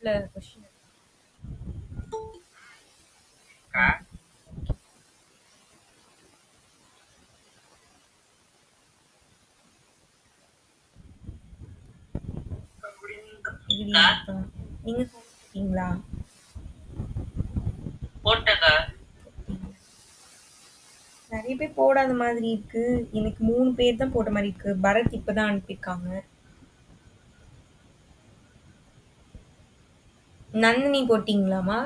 இல்ல கொஸ்டின் நீங்க போட்டீங்களா? போட்டக்கா. நிறைய பேர் போடாத மாதிரி இருக்கு. எனக்கு 3 பேர் தான் போட்ட மாதிரி இருக்கு. பரத் இப்பதான் அனுப்பியிருக்காங்க. நந்தினி போட்டீங்களாமா?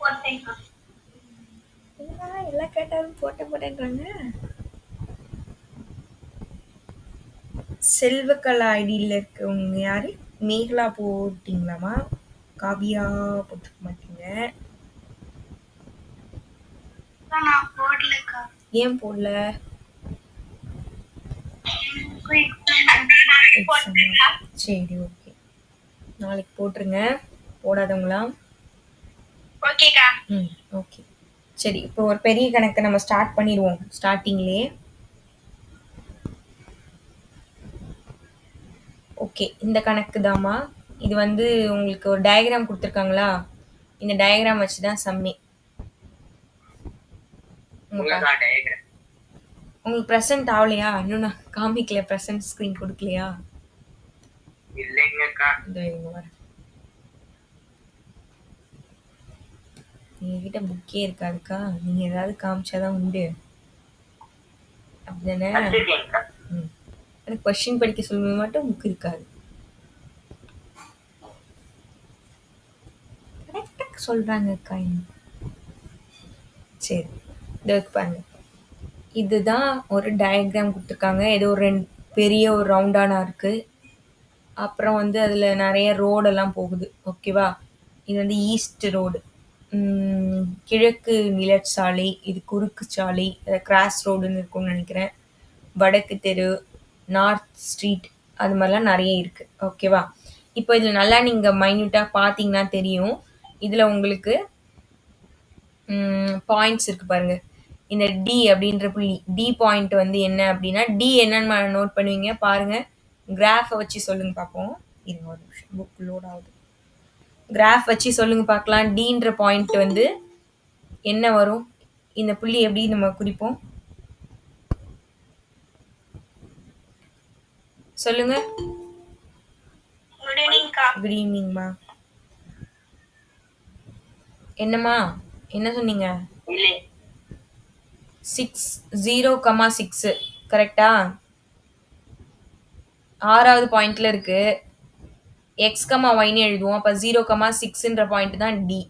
போட்டேக்கா. என்னடா எல்லாம் கேட்டாலும் போட்டேன்றாங்க. செல்வக்கலா ஐடியில் இருக்கவங்க யாரு? மேகலா போட்டீங்களாமா? காவியா போட்டிருக்க மாட்டீங்க. நான் போடலக்கா. ஏன் போடல? சரி, ஓகே. நாளைக்கு போட்டுருங்க. போடாதவங்களாம். ஓகேக்கா. ஓகே. சரி, இப்போ ஒரு பெரிய கணக்கு நம்ம ஸ்டார்ட் பண்ணிடுவோம். ஸ்டார்டிங்லேயே ஓகே. இந்த கணக்கு தாம்மா. இது வந்து உங்களுக்கு ஒரு டயக்ராம் கொடுத்துருக்காங்களா? இந்த டயக்ராம் வச்சு தான் சம்மி. உங்களுக்கு ப்ரெசென்ட் ஆகலையா? இன்னும் நான் காமிக்கல. ப்ரெசென்ட் ஸ்க்ரீன் கொடுக்கலையா? இல்லைங்கக்கா. இதோ இங்க வரேன். எங்ககிட்ட புக்கே இருக்காதுக்கா. நீங்க ஏதாவது காமிச்சாதான் உண்டு. அப்படிதானே? எனக்கு கொஸ்டின் படிக்க சொல்லும்போது மட்டும் புக் இருக்காது. கரெக்டாக சொல்றாங்க அக்கா. சரி, இதோ பாருங்க. இதுதான் ஒரு டயக்ராம் கொடுத்துருக்காங்க. ஏதோ ஒரு பெரிய ஒரு ரவுண்டானா இருக்கு. அப்புறம் வந்து அதுல நிறைய ரோடெல்லாம் போகுது. ஓகேவா? இது வந்து ஈஸ்ட் ரோடு. கிழக்கு நிலச்சாலை, இது குறுக்கு சாலை, கிராஸ் ரோடுன்னு இருக்கும்னு நினைக்கிறேன். வடக்கு தெரு, நார்த் ஸ்ட்ரீட், அது மாதிரிலாம் நிறைய இருக்கு. ஓகேவா? இப்போ இதில் நல்லா நீங்கள் மைன்யூட்டாக பார்த்தீங்கன்னா தெரியும். இதில் உங்களுக்கு பாயிண்ட்ஸ் இருக்கு பாருங்க. இந்த டி அப்படின்ற புள்ளி, டி பாயிண்ட் வந்து என்ன அப்படின்னா, டி என்னன்னு நோட் பண்ணுவீங்க பாருங்க. கிராஃபை வச்சு சொல்லுங்க பார்ப்போம். இருங்க ஒரு நிமிஷம், புக் லோட் ஆகுது. கிராஃப் வச்சு சொல்லுங்க பார்க்கலாம். டீன்ற பாயிண்ட் வந்து என்ன வரும்? இந்த புள்ளி எப்படி நம்ம குறிப்போம்? சொல்லுங்க. குட் ஈவினிங்க்கா. குட் ஈவினிங்மா. என்னம்மா, என்ன சொன்னீங்க? 0,6 கரெக்டா? 6வது பாயிண்ட்ல இருக்கு. எக்ஸ் கமா ஒய்னு எழுதுவோம். அப்போ 0,6ன்ற பாயிண்ட் தான் டி.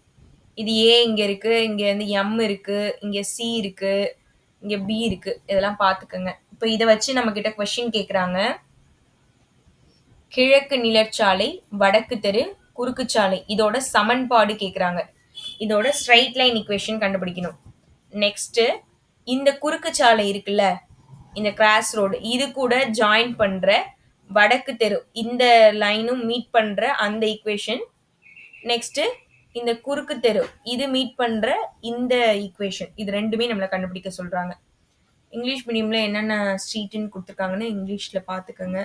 இது ஏ இங்க இருக்கு, இங்க வந்து எம் இருக்கு, இங்க சி இருக்கு, இங்க பி இருக்கு. இதெல்லாம் பார்த்துக்கோங்க. இப்போ இதை வச்சு நம்ம கிட்ட கொஸ்டின் கேட்குறாங்க. கிழக்கு நிலச்சாலை, வடக்கு தெரு, குறுக்கு சாலை, இதோட சமன்பாடு கேட்குறாங்க. இதோட ஸ்ட்ரைட் லைன் ஈக்குவேஷன் கண்டுபிடிக்கணும். நெக்ஸ்ட், இந்த குறுக்கு சாலை இருக்குல்ல, இந்த கிராஸ் ரோடு, இது கூட ஜாயின் பண்ற வடக்கு தெரு, இந்த லைனும் மீட் பண்ற அந்த ஈக்குவேஷன். நெக்ஸ்ட், இந்த குறுக்கு தெரு இது மீட் பண்ற இந்த ஈக்குவேஷன். இது ரெண்டுமே நம்மளை கண்டுபிடிக்க சொல்றாங்க. இங்கிலீஷ் மீடியம்ல என்னென்ன ஸ்ட்ரீட்னு கொடுத்துருக்காங்கன்னு இங்கிலீஷ்ல பார்த்துக்கோங்க.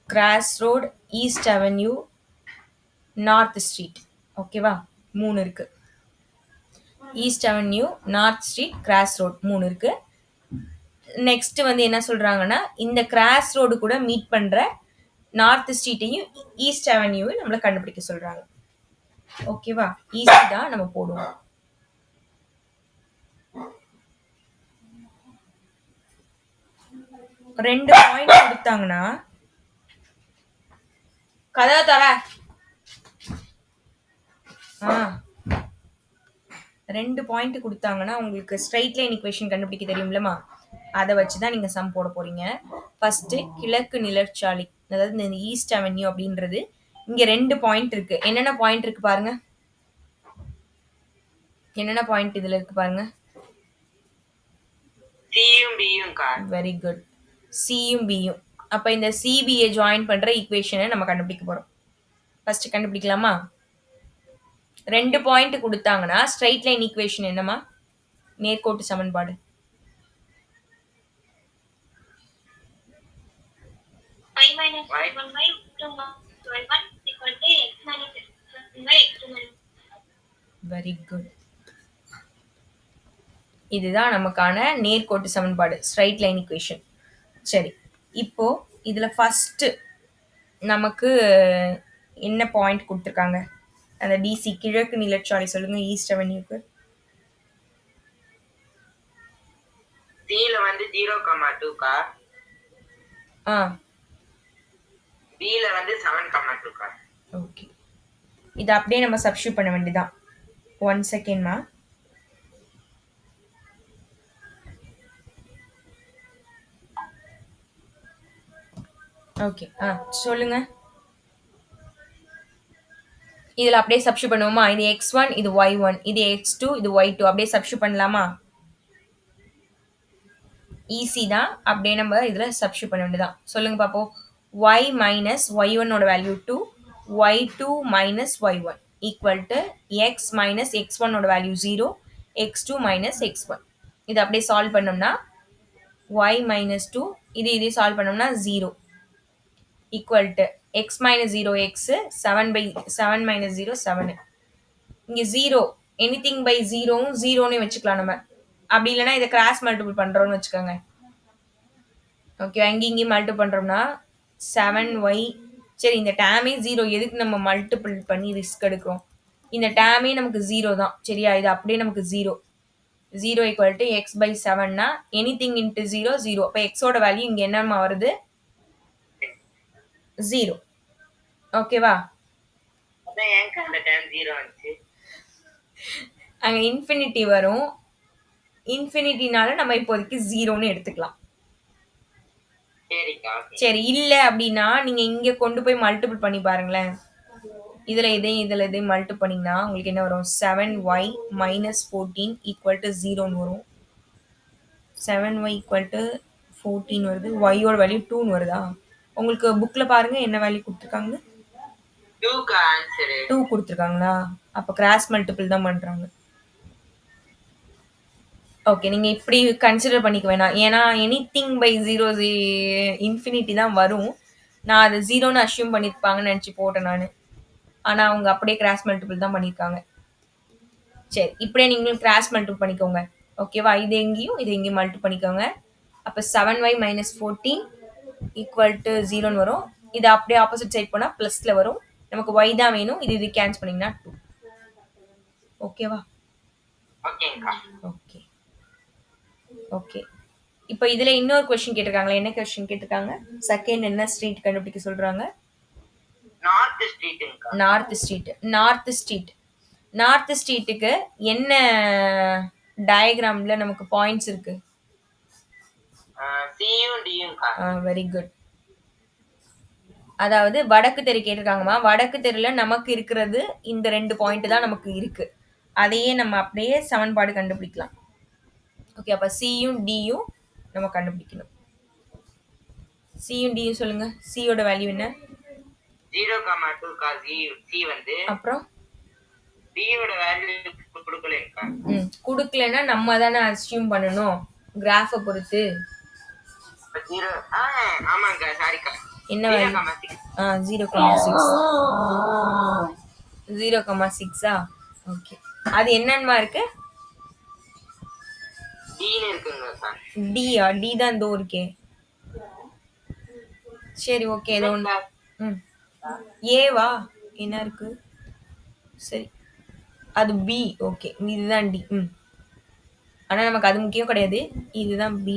Cross road, east avenue, north street. ஓகேவா? 3 இருக்கு. East avenue, north street, cross road 3 இருக்கு. நெக்ஸ்ட் வந்து என்ன சொல்றாங்கன்னா, இந்த கிராஸ் ரோடு கூட மீட் பண்ற நார்த் ஸ்ட்ரீட்டையும் ஈஸ்ட் அவென்யூவையும் நம்மளை கண்டுபிடிக்க சொல்றாங்க. ஓகேவா? ஈஸி தான், நம்ம போடுவோம். ரெண்டு பாயிண்ட் கொடுத்தாங்கன்னா, கதவை தர 2 பாயிண்ட் கொடுத்தாங்கன்னா உங்களுக்கு ஸ்ட்ரைட் லைன் ஈக்குவேஷன் கண்டுபிடிக்க தெரியும்லமா, அதை வச்சு தான் நீங்கள் சம் போட போறீங்க. ஃபர்ஸ்ட், கிழக்கு நிலச்சாலை, அதாவது இந்த ஈஸ்ட் அவென்யூ அப்படின்றது இங்க 2 பாயிண்ட் இருக்கு. என்னென்ன பாயிண்ட் இருக்கு பாருங்க. என்னென்ன பாயிண்ட் இதுல இருக்கு பாருங்க. சியும் பியும். Very good. சியும் பியும். அப்ப இந்த சிபியை ஜாயின் பண்ற ஈக்குவேஷனை நம்ம கண்டுபிடிக்க போறோம். ஃபர்ஸ்ட் கண்டுபிடிக்கலாமா? 2 பாயிண்ட் கொடுத்தாங்கன்னா ஸ்ட்ரைட் லைன் ஈக்குவேஷன் என்னமா? நேர்கோட்டு சமன்பாடு. Very good. இதுதான் நமக்கான நேர்கோட்டு சமன்பாடு, ஸ்ட்ரைட் லைன் ஈக்குவேஷன். சரி, இப்போ இதுல ஃபர்ஸ்ட் நமக்கு என்ன பாயிண்ட் கொடுத்துருக்காங்க? அந்த டிசி கிழக்கு நிலச்சாலை சொல்லுங்க, ஈஸ்ட் அவென்யூக்கு. சில வந்து 0,2 ஆ பில வந்து 7,2 ஓகே. இதை அப்படியே நம்ம சப்ஸ்டியூட் பண்ண வேண்டியதான். 1 செகண்ட்மா. ஓகே, சொல்லுங்க. இதில் அப்படியே சப்ஸ்டியூட் பண்ணுவோமா? இது x1, இது y1, இது x2, இது y2. அப்படியே சப்ஸ்டியூட் பண்ணலாமா? ஈஸி தான். அப்படியே நம்ம இதில் சப்ஸ்டியூட் பண்ண வேண்டியதான். சொல்லுங்க பார்ப்போம். y மைனஸ் y1 ஓட value 2, y2 minus y1 equal to x minus x1 ஓட வேல்யூ 0, x2 மைனஸ் x1. இது அப்படியே சால்வ் பண்ணோம்னா y மைனஸ் 2, இதே சால்வ் பண்ணோம்னா 0 equal to X minus 0 X, 7 minus 0 7. இங்கே 0 எனிதிங் பை 0வும் 0ன்னு வச்சுக்கலாம் நம்ம. அப்படி இல்லைன்னா இதை கிராஸ் மல்டிபிள் பண்ணுறோம்னு வச்சுக்கோங்க. ஓகே, இங்கேயும் மல்டிபிள் பண்ணுறோம்னா 7y. சரி, இந்த டேமே 0, எதுக்கு நம்ம மல்டிபிள் பண்ணி ரிஸ்க் எடுக்கிறோம்? இந்த டேமே நமக்கு 0 தான். சரியா, இது அப்படியே நமக்கு 0 ஈக்குவல் டு எக்ஸ் பை 7னா எனிதிங் இன்ட்டு 0 0. அப்போ எக்ஸோட வேல்யூ இங்கே என்னம்மா வருது? 0. ஓகேவா? அங்க இன்ஃபினிட்டி வரும். இன்ஃபினிட்டினால நம்ம இப்போதைக்கு 0ன்னு எடுத்துக்கலாம். சரி, இல்ல அப்படின்னா நீங்க இங்க கொண்டு போய் மல்டிபிள் பண்ணி பாருங்களேன். இதுல இதையும் மல்டிபிள் பண்ணீங்கன்னா உங்களுக்கு என்ன வரும்? 7y மைனஸ் 14 ஈக்குவல் டு 0ன்னு வரும். 7y ஈக்குவல் டு 14 வருது. y ஓட வேல்யூ 2ன்னு வருதா? உங்களுக்கு புக்ல பாருங்க என்ன வேல்யூ கொடுத்துருக்காங்க. 2 கொடுத்துருக்காங்களா? அப்போ கிராஸ் மல்டிபிள் தான் பண்றாங்க. ஓகே, நீங்க இப்படி கன்சிடர் பண்ணிக்க வேணாம். ஏன்னா எனிதிங் பை 0 இன்ஃபினிட்டி தான் வரும். நான் அதை 0ன்னு அஷ்யூம் பண்ணியிருப்பாங்கன்னு நினச்சி போட்டேன் நான். ஆனால் அவங்க அப்படியே கிராஸ் மல்டிபிள் தான் பண்ணியிருக்காங்க. சரி, இப்படியே நீங்களும் கிராஸ் மல்டிபிள் பண்ணிக்கோங்க. ஓகேவா? இது எங்கேயும் மல்டிபிள் பண்ணிக்கோங்க. அப்போ 7y மைனஸ் 14 ஈக்குவல் டு 0ன்னு வரும். இது அப்படியே ஆப்போசிட் சைட் போனால் ப்ளஸில் வரும். நமக்கு y தான் வேணும். இது கேன்சல் பண்ணிங்கன்னா 2. ஓகேவா? Okay okay. இப்போ இதுல இன்னொரு கொஸ்டின் கேட்டிருக்காங்களா? என்ன கொஸ்டின் கேட்டிருக்காங்க? செகண்ட் என்ன ஸ்ட்ரீட் கண்டுபிடிக்க சொல்றாங்க? நார்த் ஸ்ட்ரீட்டுக்கு என்ன டயக்ராம்ல நமக்கு பாயிண்ட்ஸ் இருக்கு? Very good. அதாவது வடக்கு தெரு கேட்டிருக்காங்கம்மா. வடக்கு தெருல நமக்கு இருக்கிறது இந்த 2 பாயிண்ட் தான் நமக்கு இருக்கு. அதையே நம்ம அப்படியே சமன்பாடு கண்டுபிடிக்கலாம். ஓகே, அப்ப சியும் டியும் நம்ம கண்டுபிடிக்கணும். சியும் டியும் சொல்லுங்க. சியோட வேல்யூ என்ன? 0,2 சி வந்து. அப்புறம் டியோட வேல்யூ கொடுக்கலங்கா. கொடுக்கலன்னா நம்ம தானே அஸ்யூம் பண்ணணும் கிராஃபை பொறுத்து. 0 ஆமாங்க, சாரிக்கா. என்ன வேல்யூ? 0,6. 0,6ஆ? ஓகே, அது என்னன்னா இருக்கு? டின்னு இருக்குங்க சார். டியா? டி தான் தோ இருக்கே. சரி, ஓகே. ஏதோ ஒன்று. ஏவா? என்ன இருக்கு? சரி, அது பி. ஓகே, இதுதான் டி. ஆனால் நமக்கு அது முக்கியம் கிடையாது. இதுதான் பி,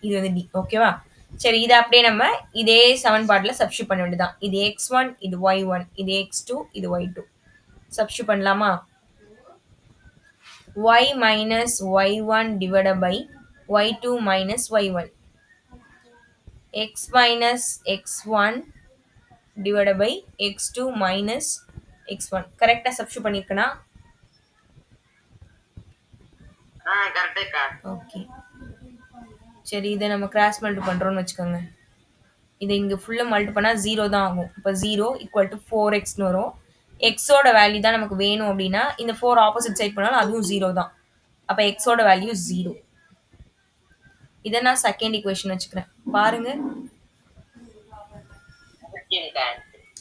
இது வந்து டி. ஓகேவா? சரி, இதை அப்படியே நம்ம இதே சமன்பாட்டில் சப்ஸ்டியூட் பண்ண வேண்டியதான். இது x1, இது y1, இது x2, இது y2. சப்ஸ்டியூட் பண்ணலாமா? y minus y1 divided by y2 minus y1. x minus x1 divided by x2 minus x1. கரெக்டாக சப்ஸ்டியூட் பண்ணியிருக்கனா? கரெக்டா. ஓகே, சரி, இதை நம்ம கிராஸ் மல்டிபிள் பண்ணுறோம்னு வச்சுக்கோங்க. இதை இங்கே ஃபுல்லாக மல்டிபிள் பண்ணால் 0 தான் ஆகும். இப்போ 0 ஈக்குவல் டு 4xன்னு வரும். எக்ஸோட வேல்யூ தான் நமக்கு வேணும் அப்படின்னா இந்த 4 ஆப்போசிட் சைட் பண்ணாலும் அதுவும் 0 தான். அப்போ எக்ஸோட வேல்யூ 0. இதை நான் செகண்ட் ஈக்குவேஷன் வச்சுக்கிறேன். பாருங்க.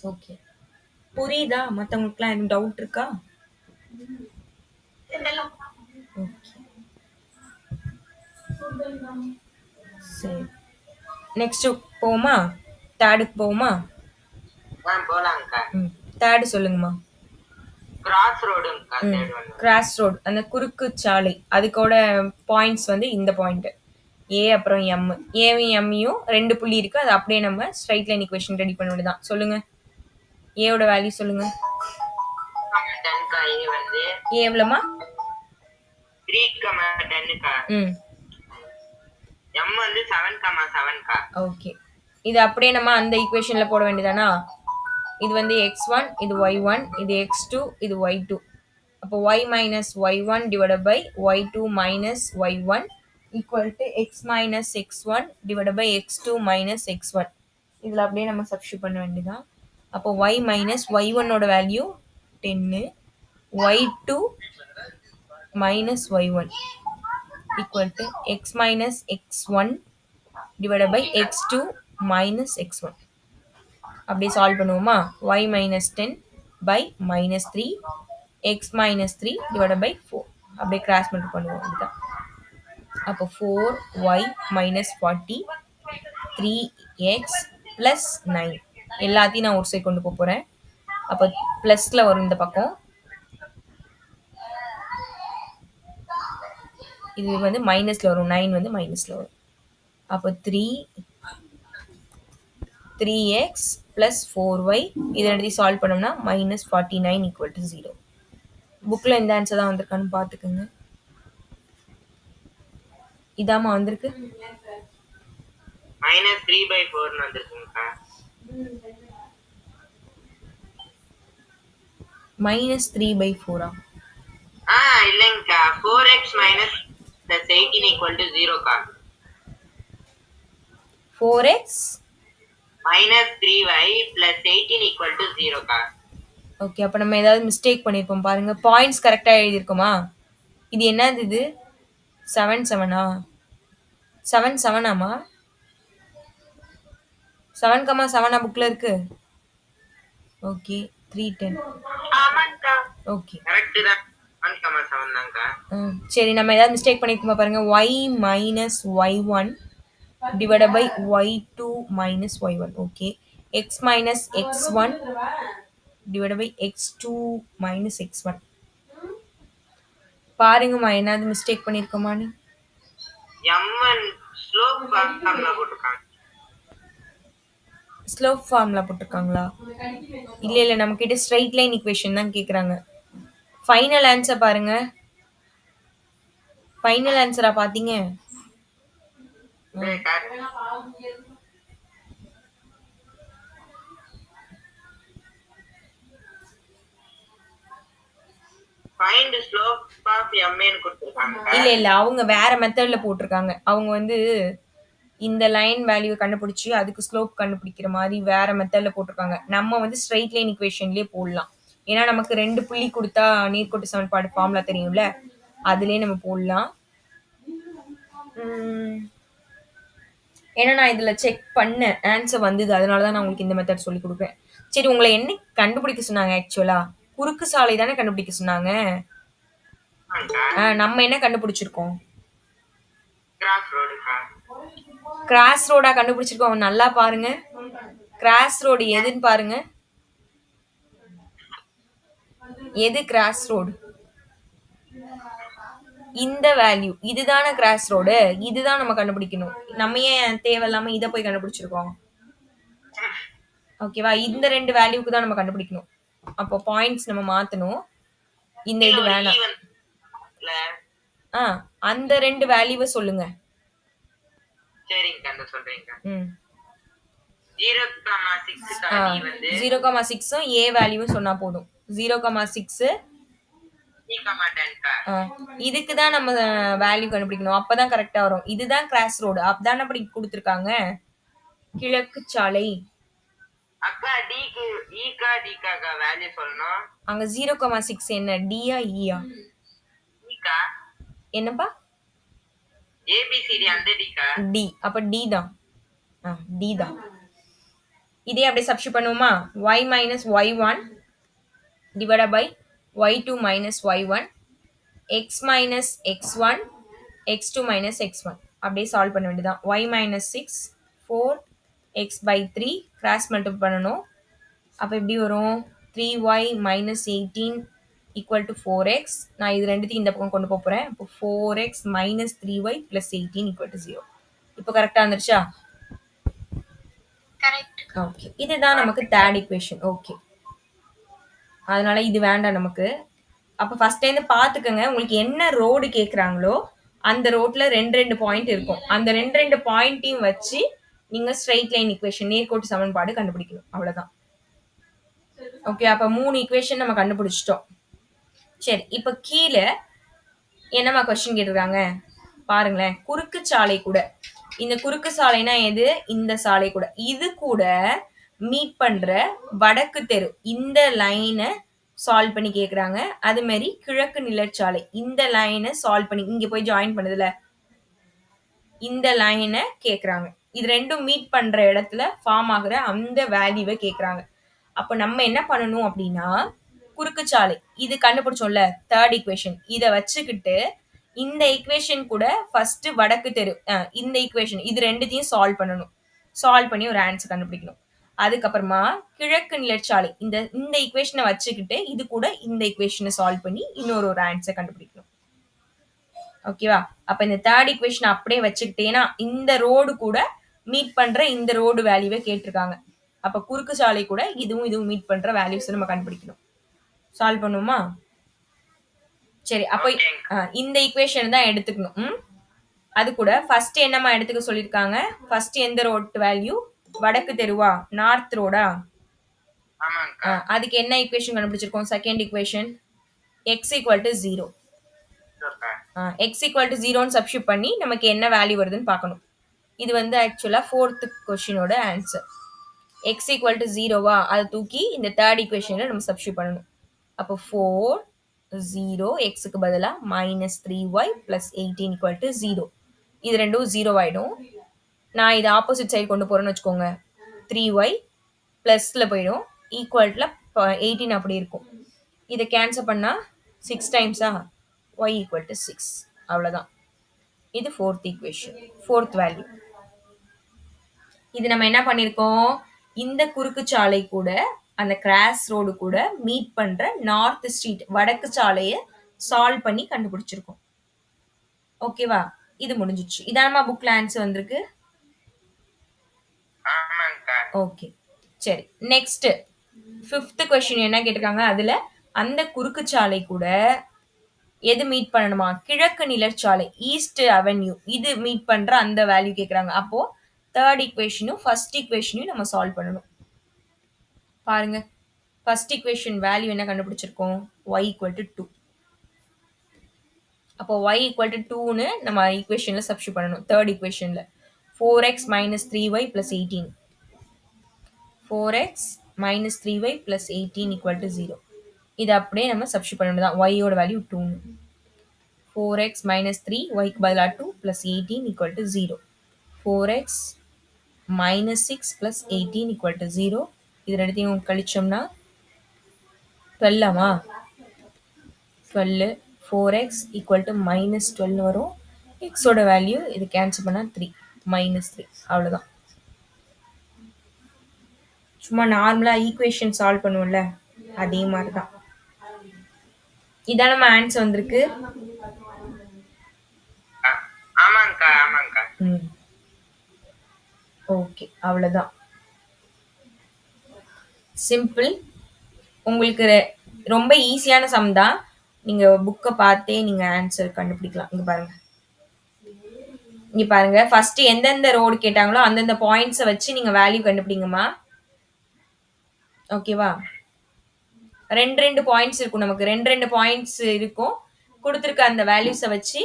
ஓகே. புரியுதா? மத்தவங்களுக்குலாம் எதுவும் டவுட் இருக்கா? இதெல்லாம் ஓகே. சரி. நெக்ஸ்ட் போவோமா? தேர்டுக்கு போவோமா? போலாங்கக்கா. ம். தேர்டு சொல்லுங்கம்மா. கிராஸ் ரோடுங்கக்கா ம். Third one. கிராஸ் ரோடு அந்த குறுக்கு சாலை அதுக்கோட பாயிண்ட்ஸ் வந்து இந்த பாயிண்ட் ஏ அப்புறம் எம். ஏவும் எம்மையும் 2 புள்ளி இருக்கு. அது அப்படியே நம்ம ஸ்ட்ரைட் லைன் ஈக்குவேஷன் ரெடி பண்ண வேண்டியதான். சொல்லுங்க. ஏவோட வேல்யூ சொல்லுங்க. 10க்கா ஏ வந்து ஏ எவ்வளோமா? 3,10க்கா. ம். எம் வந்து 7,7க்கா. ஓகே. இது அப்படியே நம்ம அந்த ஈக்குவேஷன்ல போட வேண்டியதானா? இது வந்து x1, இது y1, இது x2, இது y2. அப்போ y minus y1 divided by y2 minus y1 equal to x minus x1 divided by x2 minus x1. இதில் அப்படியே நம்ம சப்ஸ்டியூட் பண்ண வேண்டியதான். அப்போ y minus y1 ஓட value 10, y2 minus y1 equal to x minus x1 divided by x2 minus x1. அப்படியே solve பண்ணுவோமா? y minus 10 by minus 3 x minus 3 divided by 4. அப்படியே கிராஸ் மல்டிப்ளை பண்ணுவோம். இதுதான். அப்போ 4y minus 40 3x plus 9 எல்லாத்தையும் நான் ஒரு சைடு கொண்டு போக போகிறேன். அப்போ ப்ளஸில் வரும் இந்த பக்கம். இது வந்து மைனஸில் வரும். 9 வந்து மைனஸில் வரும். அப்போ 3x plus 4y இதை எடுத்து சால்வ் பண்ணோம்னா minus 49 equal to 0. புக்கில் இந்த ஆன்சர் தான் வந்திருக்கான்னு பார்த்துக்குங்க. இதாம்மா வந்திருக்கு. -3/4 வந்திருக்குங்கக்கா. -3/4 இல்லைங்கக்கா. 4x minus plus 18 equal to 0க்கா. 4x minus 3y plus 18 equal to 0க்கா. ஓகே. அப்போ நம்ம ஏதாவது மிஸ்டேக் பண்ணியிருப்போம் பாருங்க. பாயிண்ட்ஸ் கரெக்டாக எழுதியிருக்கோமா? இது என்னது? இது 7 7ஆ? 7 7ஆமா? 7,7 புக்கில் இருக்கு. ஓகே. 3 10. ஆமாங்கக்கா. ஓகே. கரெக்ட் தான். 1,7 தான்க்கா. சரி, நம்ம ஏதாவது மிஸ்டேக் பண்ணியிருக்கோமா பாருங்க. y minus y1 divided by y2 minus y1. Okay. x minus x1 divided by x2 minus x1. பாருங்கம்மா என்னது மிஸ்டேக் பண்ணியிருக்கோமான்னு. m ஸ்லோப் ஃபார்முலா போட்டுருக்காங்க. ஸ்லோப் ஃபார்முலா போட்டிருக்காங்களா? இல்லை இல்லை, நம்மக்கிட்ட ஸ்ட்ரைட் லைன் ஈக்குவேஷன் தான் கேட்குறாங்க. ஃபைனல் ஆன்சர் பாருங்க. ஃபைனல் ஆன்சரா பார்த்தீங்க? ஃபைண்ட் ஸ்லோப் ஆஃப் m ன்னு கொடுத்திருக்காங்க. இல்லை இல்லை, அவங்க வேற மெத்தட்ல போட்டிருக்காங்க. அவங்க வந்து இந்த லைன் வேல்யூ கண்டுபிடிச்சி அதுக்கு ஸ்லோப் கண்டுபிடிக்கிற மாதிரி வேற மெத்தட்ல போட்டிருக்காங்க. நம்ம வந்து ஸ்ட்ரைட் லைன் ஈக்குவேஷன்லேயே போடலாம். ஏன்னா நமக்கு 2 புள்ளி கொடுத்தா நீர்க்கோட்டு சமன்பாடு ஃபார்முலா தெரியும்ல, அதுலேயே நம்ம போடலாம். ஏன்னா நான் இதில் செக் பண்ணேன், ஆன்சர் வந்தது. அதனால தான் நான் உங்களுக்கு இந்த மெத்தட் சொல்லி கொடுக்குறேன். சரி, உங்களை என்ன கண்டுபிடிக்க சொன்னாங்க? ஆக்சுவலா குறுக்கு சாலை தானே கண்டுபிடிக்க சொன்னாங்க. நம்ம என்ன கண்டுபிடிச்சிருக்கோம்? கிராஸ் ரோடா கண்டுபிடிச்சிருக்கோம். நல்லா பாருங்க. கிராஸ் ரோடு எதுன்னு பாருங்க. எது கிராஸ் ரோடு? இந்த வேல்யூ இதுதானே கிராஸ் ரோடு. இதுதான் நம்ம கண்டுபிடிக்கணும். நம்ம ஏன் தேவையில்லாம இதை போய் கண்டுபிடிச்சிருக்கோம்? ஓகேவா? இந்த 2 வேல்யூக்கு தான் நம்ம கண்டுபிடிக்கணும். அப்போ பாயிண்ட்ஸ் நம்ம மாத்தணும். இந்த இது வேணாம். அந்த 2 வேல்யூவை சொல்லுங்க. சரிங்க, அந்த சொல்றேங்க. 0,6ம் ஏ வேல்யூவும் சொன்னா போதும். 0,6 இதுக்கு தான் நம்ம வேல்யூ கண்டுபிடிக்கணும். அப்பதான் கரெக்டா வரும். இதுதான் கிராஸ் ரோடு. அப்பதானே அப்படி கொடுத்துருக்காங்க. கிழக்கு சாலை. அக்கா டிக்கு ஈகா டிகாக்கா வேல்யூ சொல்லணும். அங்க 0,6 என்ன? டியா ஈயா? ஈகா. என்னப்பா? ஏபிசிடி அந்த டிகா. டி. அப்ப டி தான். டி தான். இதே அப்படியே சப்ஸ்டிட் பண்ணுவோமா? y minus y1 divided by y2 minus y1 x minus x1 x2 minus x1 அப்படியே சால்வ் பண்ண வேண்டியதான். y minus 6 4 x by 3 cross multiple பண்ணணும். அப்போ எப்படி வரும்? 3y minus 18 equal to 4x. நான் இது ரெண்டுத்தையும் இந்த பக்கம் கொண்டு போகிறேன். இப்போ 4x minus 3y plus 18 equal to 0. இப்போ கரெக்டாக வந்துருச்சா? கரெக்ட். ஓகே, இதுதான் நமக்கு தேர்ட் ஈக்குவேஷன். ஓகே, அதனால இது வேண்டாம் நமக்கு. அப்போ ஃபர்ஸ்ட் டைம் பார்த்துக்கோங்க, உங்களுக்கு என்ன ரோடு கேட்குறாங்களோ அந்த ரோட்ல ரெண்டு ரெண்டு பாயிண்ட் இருக்கும். அந்த ரெண்டு ரெண்டு பாயிண்ட்டையும் வச்சு நீங்க ஸ்ட்ரெயிட் லைன் ஈக்குவேஷன் நேர்கோட்டு சமன்பாடு கண்டுபிடிக்கணும். அவ்வளவுதான். ஓகே, அப்ப 3 ஈக்குவேஷன் நம்ம கண்டுபிடிச்சிட்டோம். சரி, இப்ப கீழே என்னமா கொஸ்டின் கேட்டிருக்காங்க பாருங்களேன். குறுக்கு சாலை கூட, இந்த குறுக்கு சாலைனா எது? இந்த சாலை கூட, இது கூட மீட் பண்ற வடக்கு தெரு, இந்த லைனை சால்வ் பண்ணி கேக்குறாங்க. அது மாதிரி கிழக்கு நிலச்சாலை, இந்த லைனை சால்வ் பண்ணி இங்க போய் ஜாயின் பண்ணுதுல, இந்த லைனை கேக்குறாங்க. இது ரெண்டும் மீட் பண்ற இடத்துல ஃபார்ம் ஆகுற அந்த வேல்யூவை கேக்குறாங்க. அப்ப நம்ம என்ன பண்ணணும் அப்படின்னா, குறுக்கு சாலை இது கண்டுபிடிச்சோம்ல தேர்ட் ஈக்குவேஷன், இதை வச்சுக்கிட்டு இந்த ஈக்குவேஷன் கூட ஃபர்ஸ்ட் வடக்கு தெரு, இந்த ஈக்குவேஷன் இது ரெண்டுத்தையும் சால்வ் பண்ணணும். சால்வ் பண்ணி ஒரு ஆன்சர் கண்டுபிடிக்கணும். அதுக்கப்புறமா கிழக்கு நிலச்சாலை, இந்த இந்த ஈக்குவேஷனை வச்சுக்கிட்டு இது கூட இந்த ஈக்குவேஷனை சால்வ் பண்ணி இன்னொரு ஒரு ஆன்சர் கண்டுபிடிக்கணும். ஓகேவா? அப்ப இந்த தேர்ட் ஈக்குவேஷன் அப்படியே வச்சுக்கிட்டேன்னா இந்த ரோடு கூட மீட் பண்ற இந்த ரோடு வேல்யூவை கேட்டிருக்காங்க. அப்ப குறுக்கு சாலை கூட இதுவும் இதுவும் மீட் பண்ற வேல்யூஸ் நம்ம கண்டுபிடிக்கணும். சால்வ் பண்ணுவோமா? சரி, அப்ப இந்த ஈக்குவேஷன் தான் எடுத்துக்கணும். அது கூட ஃபர்ஸ்ட் என்னமா எடுத்துக்க சொல்லியிருக்காங்க? ஃபர்ஸ்ட் எந்த ரோட் வேல்யூ? வடக்கு தெருவா, நார்த் ரோடா? அதுக்கு என்ன ஈக்குவேஷன் கண்டுபிடிச்சிருக்கோம்? Second equation x equal to 0. x equal to 0ன்னு சப்ஸ்டிட் பண்ணி நமக்கு என்ன வேல்யூ வருதுன்னு பார்க்கணும். இது வந்து ஆக்சுவலா ஃபோர்த் கொஸ்டினோட ஆன்சர். x equal to 0வா, அதை தூக்கி இந்த தேர்ட் ஈக்குவேஷன்ல நம்ம சப்ஸ்டிட் பண்ணணும். அப்போ 4 0 xக்கு பதிலா minus 3y plus 18 equal to 0. இது ரெண்டும் 0 ஆயிடும். நான் இது ஆப்போசிட் சைடு கொண்டு போறேன்னு வச்சுக்கோங்க, 3y பிளஸ்ல போயிடும், ஈக்குவல்ல 18 அப்படி இருக்கும். இதை கேன்சல் பண்ணா 6 டைம்ஸா, y equal to 6. அவ்வளவுதான். இது ஃபோர்த் ஈக்குவேஷன், ஃபோர்த் வேல்யூ. இது நம்ம என்ன பண்ணிருக்கோம்? இந்த குறுக்கு சாலை கூட அந்த கிராஸ் ரோடு கூட மீட் பண்ற நார்த் ஸ்ட்ரீட், வடக்கு சாலையை சால்வ் பண்ணி கண்டுபிடிச்சிருக்கோம். ஓகேவா? இது முடிஞ்சிச்சு. இதானமா புக்ல ஆன்சர் வந்திருக்கு. ஓகே, சரி. நெக்ஸ்ட் ஃபிஃப்த் கொஸ்டின் என்ன கேட்டிருக்காங்க? அதுல அந்த குறுக்கு சாலை கூட எது மீட் பண்ணணுமா? கிழக்கு நிலச்சாலை, ஈஸ்ட் அவென்யூ, இது மீட் பண்ற அந்த வேல்யூ கேக்குறாங்க. அப்போ தேர்ட் ஈக்குவேஷனும் ஃபர்ஸ்ட் ஈக்குவேஷனையும் நம்ம சால்வ் பண்ணணும். பாருங்க, ஃபர்ஸ்ட் ஈக்குவேஷன் வேல்யூ என்ன கண்டுபிடிச்சிருக்கோம்? y equal to 2. அப்போ y equal to 2ன்னு நம்ம ஈக்குவேஷன்ல சப்ஸ்டிட் பண்ணணும். தேர்ட் ஈக்குவேஷன்ல 4x minus 3y plus 18. 4x minus 3y plus 18 equal to 0. இது அப்படியே நம்ம சப்ஸ்டிட் பண்ணணும் தான். y ஓட வேல்யூ 2. 4x minus 3 y க்கு பதிலா 2 plus 18 equal to 0. 4x minus 6 plus 18 equal to 0. இது ரெண்டுத்தையும் கழிச்சோம்னா 12 ஆமா? 12. 4x equal to minus 12 வரும். x ஓட வேல்யூ இது கேன்சல் பண்ணா 3 minus 3. அவ்வளவுதான். சும்மா நார்மலா ஈக்குவேஷன் சால்வ் பண்ணுவோம்ல, அதே மாதிரி தான். இதான் நம்ம ஆன்சர் வந்திருக்கு. ஓகே, அவ்வளவுதான். சிம்பிள். உங்களுக்கு ரொம்ப ஈஸியான சம் தான். நீங்க புக்கை பார்த்தே நீங்க ஆன்சர் கண்டுபிடிக்கலாம். இங்க பாருங்க, இங்க பாருங்க. ஃபர்ஸ்ட் எந்தெந்த ரோடு கேட்டாங்களோ அந்தந்த பாயிண்ட்ஸை வச்சு நீங்க வேல்யூ கண்டுபிடிங்கம்மா. ஓகேவா? ரெண்டு ரெண்டு பாயிண்ட்ஸ் இருக்கும், நமக்கு ரெண்டு ரெண்டு பாயிண்ட்ஸ் இருக்கும். கொடுத்துருக்க அந்த வேல்யூஸை வச்சு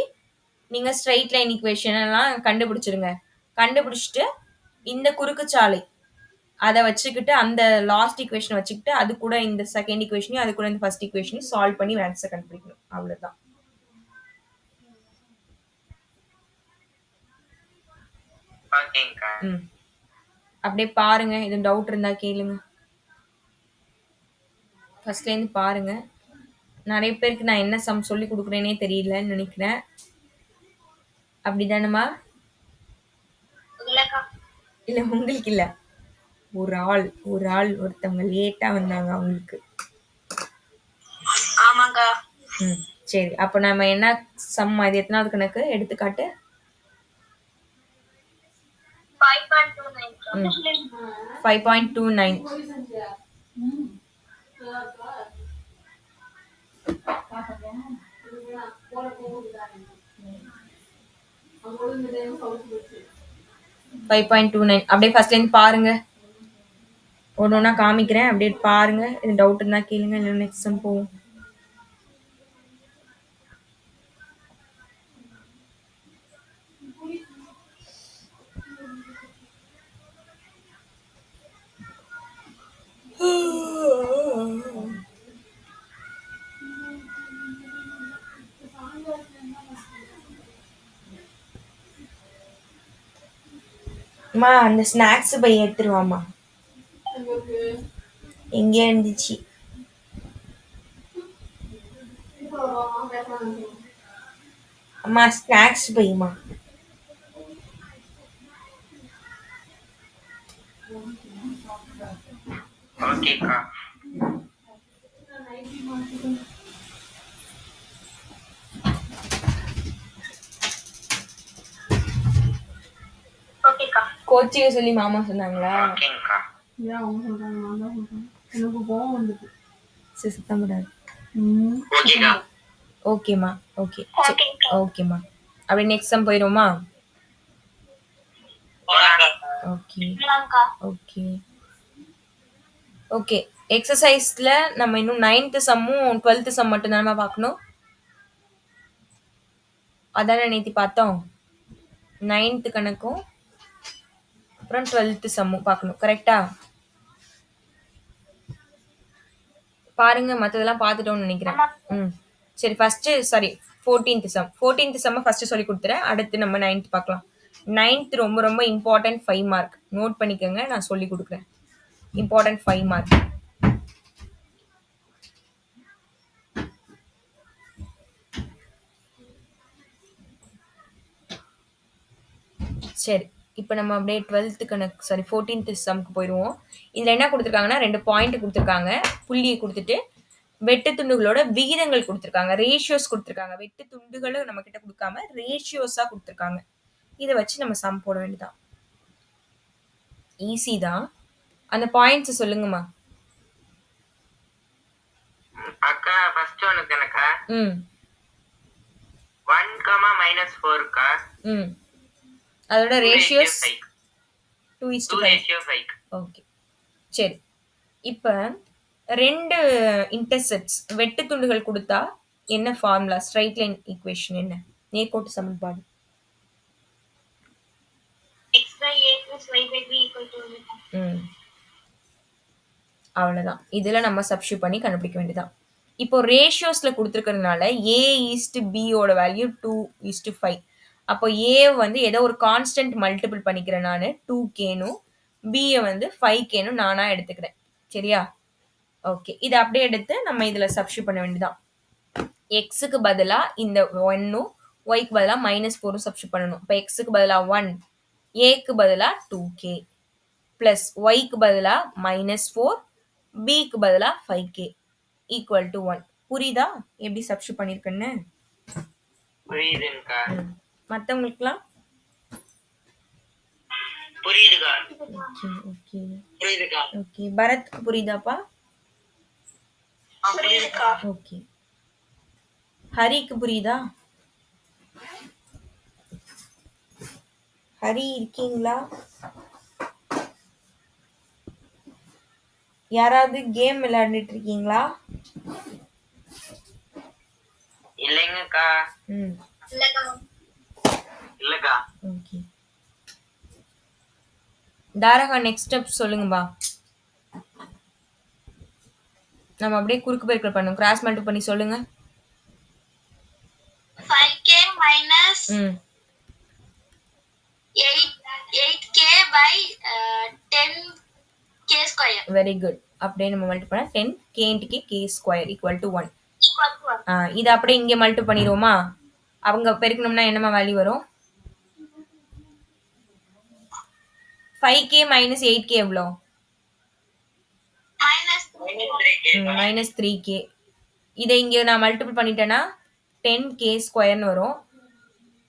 நீங்க ஸ்ட்ரெயிட் லைன் ஈக்குவேஷன் எல்லாம் கண்டுபிடிச்சிருங்க. கண்டுபிடிச்சிட்டு இந்த குறுக்கு சாலை அதை வச்சுக்கிட்டு அந்த லாஸ்ட் ஈக்குவேஷன் வச்சுக்கிட்டு அது கூட இந்த செகண்ட் ஈக்குவேஷனையும் அது கூட இந்த ஃபர்ஸ்ட் ஈக்குவேஷனையும் சால்வ் பண்ணி ஆன்சர் கண்டுபிடிக்கணும். அவ்வளவுதான். அப்படியே பாருங்க. எதுவும் டவுட் இருந்தா கேளுங்க. ஃபர்ஸ்ட்லேருந்து பாருங்க. நெறைய பேருக்கு நான் என்ன சம் சொல்லிக் குடுக்குறேன்னே தெரியலன்னு நெனைக்கிறேன். அப்படிதானம்மா? இல்லக்கா. இல்ல உங்களுக்கு இல்ல. ஒரு ஆள் ஒருத்தவங்க லேட்டா வந்தாங்க அவங்களுக்கு. ஆமாக்கா. ம். சரி. அப்ப நம்ம என்ன சம் அது எத்தனாவது கணக்கு? எடுத்துக்காட்டு. 5.29. ம். 5.29. ஃபைவ் பாயிண்ட் டூ நைன் அப்படியே ஃபர்ஸ்ட்லேருந்து பாருங்க. ஒன்று ஒன்றா காமிக்கிறேன். அப்படியே பாருங்க. எதுவும் டவுட் இருந்தா கேளுங்க. இல்லை நெக்ஸ்ட் சம் போவோம். அம்மா அந்த ஸ்நாக்ஸ் பை எடுத்துருவாம்மா. எங்கே இருந்துச்சு? அம்மா ஸ்நாக்ஸ் பைமா. ஓகேக்கா. ஓகேக்கா. கோச்சிங்க சொல்லி மாமா சொன்னாங்களா? ஓகேங்கக்கா. சரி சுத்தம் கூடாது. ஓகேக்கா. ஓகேம்மா. ஓகே. ஓகேக்கா. ஓகேம்மா. அப்படியே நெக்ஸ்ட் சம் போயிடுவோமா? போலாங்க. ஓகே. இல்லக்கா. ஓகே. ஓகே. எக்ஸசைஸ்ல நம்ம இன்னும் 9th சம்மும் 12th சம் மட்டும் தானே பார்க்கணும். அதானே நேத்தி பார்த்தோம். 9th கணக்கும் அப்புறம் 12th சம்மும் பார்க்கணும். கரெக்டா? பாருங்க. மற்றதெல்லாம் பார்த்துட்டோம்னு நினைக்கிறேன். ம். சரி ஃபர்ஸ்ட் 14th சம். 14th சம்ம ஃபர்ஸ்ட் சொல்லி கொடுத்துறேன். அடுத்து நம்ம 9th பார்க்கலாம். 9th ரொம்ப ரொம்ப இம்பார்ட்டன்ட் 5 மார்க். நோட் பண்ணிக்கோங்க. நான் சொல்லி கொடுக்குறேன். Important 5 mark. சரி. இப்போ நம்ம அப்படியே 12th கணக்கு 14th சம்க்கு போயிடுவோம். இதில் என்ன கொடுத்துருக்காங்கன்னா 2 பாயிண்ட் கொடுத்துருக்காங்க. புள்ளியை கொடுத்துட்டு வெட்டு துண்டுகளோட விகிதங்கள் கொடுத்துருக்காங்க. ரேஷியோஸ் கொடுத்துருக்காங்க. வெட்டு துண்டுகளும் நம்ம கிட்ட கொடுக்காம ரேஷியோஸாக கொடுத்துருக்காங்க. இதை வச்சு நம்ம சம் போட வேண்டியதான். ஈஸி தான். அந்த பாயிண்ட்ஸ் சொல்லுங்கம்மா. அக்கா ஃபர்ஸ்ட் ஒன்னு தானக்கா? ம் 1, -4க்கா. ம் அதோட ரேஷியோஸ் 2:5. ஓகே. சரி. இப்போ 2 இன்டர்செப்ட்ஸ் வெட்டு துண்டுகள் கொடுத்தா என்ன ஃபார்முலா? ஸ்ட்ரைட் லைன் ஈக்குவேஷன் என்ன? நேர்கோட்டு சமன்பாடு. x by a plus y by b equal to 1. ம் அவ்வளோதான். இதில் நம்ம சப்ஸ்டியூட் பண்ணி கண்டுபிடிக்க வேண்டியதான். இப்போ ரேஷியோஸ்ல கொடுத்துருக்கறதுனால a:b வேல்யூ 2:5. அப்போ a வந்து ஏதோ ஒரு கான்ஸ்டன்ட் மல்டிபிள் பண்ணிக்கிறேன் நான் 2kனும் b வந்து 5kனும் நானா எடுத்துக்கிறேன். சரியா? ஓகே. இதை அப்படியே எடுத்து நம்ம இதில் சப்ஸ்டியூட் பண்ண வேண்டியதான். எக்ஸுக்கு பதிலாக இந்த 1ம் ஒய்க்கு பதிலாக -4ம் சப்ஸ்டியூட் பண்ணணும். இப்போ எக்ஸுக்கு பதிலாக 1, ஏக்கு பதிலாக 2k ப்ளஸ் ஒய்க்கு பதிலாக -4, பிக்கு பதிலாக 5k ஈக்குவல் டு 1. புரியுதா எப்படி சப்ஸ்டியூட் பண்ணியிருக்கேன்னு? புரியுதுங்கக்கா. மற்றவங்களுக்குலாம் புரியுதுக்கா. ஓகே ஓகே புரியுதுக்கா. ஓகே. பரத்க்கு புரியுதாப்பா? புரியுதுக்கா. ஓகே. ஹரிக்கு புரியுதா? ஹரி இருக்கீங்களா? யாராவது கேம் விளையாடிட்டு இருக்கீங்களா? இல்லைங்கக்கா. ம் இல்லக்கா. ஓகே. தாரகா நெக்ஸ்ட் ஸ்டெப் சொல்லுங்கப்பா. நம்ம அப்படியே குறுக்கு பெருக்கல் பண்ணோம். கிராஸ் மல்டிபிள் பண்ணி சொல்லுங்க. 5k minus ம் 8k by 10k square very good. அப்படியே நம்ம மல்டி பண்ணா 10k into k square equal to 1. equal to 1. இதை அப்படியே இங்கே மல்டி பண்ணிடுவோமா? அவங்க பெருக்கணும்னா என்னமா வேல்யூ வரும்? 5k minus 8k எவ்வளோ? minus 3k. -3k. இதை இங்கே நான் மல்டிபிள் பண்ணிட்டேன்னா 10k ஸ்கொயர்னு வரும்.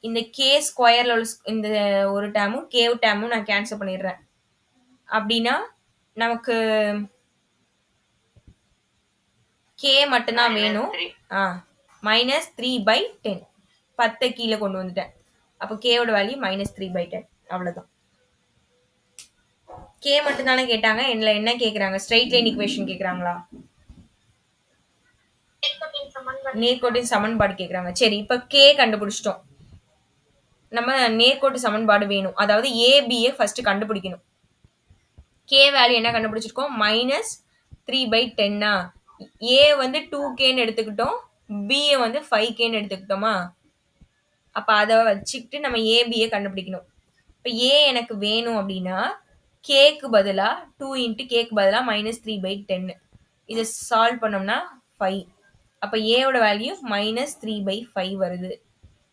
இந்த k ஸ்கொயர்ல உள்ள இந்த ஒரு டேமும் k டேமும் நான் கேன்சல் பண்ணிடுறேன். அப்படின்னா நமக்கு k மட்டும்தான் வேணும். -3/10. 10 கீழே கொண்டு வந்துட்டேன். அப்போ கேவோட வேல்யூ -3/10. அவ்வளோதான். கே மட்டும் தானே கேட்டாங்க. என்ன கேட்குறாங்க? ஸ்ட்ரெயிட் லைன் ஈக்குவேஷன் கேட்குறாங்களா? நேர்கோட்டின் சமன்பாடு கேட்குறாங்க. சரி, இப்போ கே கண்டுபிடிச்சிட்டோம். நம்ம நேர்கோட்டு சமன்பாடு வேணும். அதாவது ஏபியை ஃபர்ஸ்ட் கண்டுபிடிக்கணும். கே வேல்யூ என்ன கண்டுபிடிச்சிருக்கோம்? -3/10. ஏ வந்து 2kன்னு எடுத்துக்கிட்டோம், பியை வந்து 5kன்னு எடுத்துக்கிட்டோமா? அப்போ அதை வச்சுக்கிட்டு நம்ம ஏபியை கண்டுபிடிக்கணும். இப்போ ஏ எனக்கு வேணும் அப்படின்னா கேக்கு பதிலாக 2 இன்ட்டு கேக்கு பதிலாக -3/10. இதை சால்வ் பண்ணோம்னா 5. அப்போ ஏவோட வேல்யூ -3/5 வருது.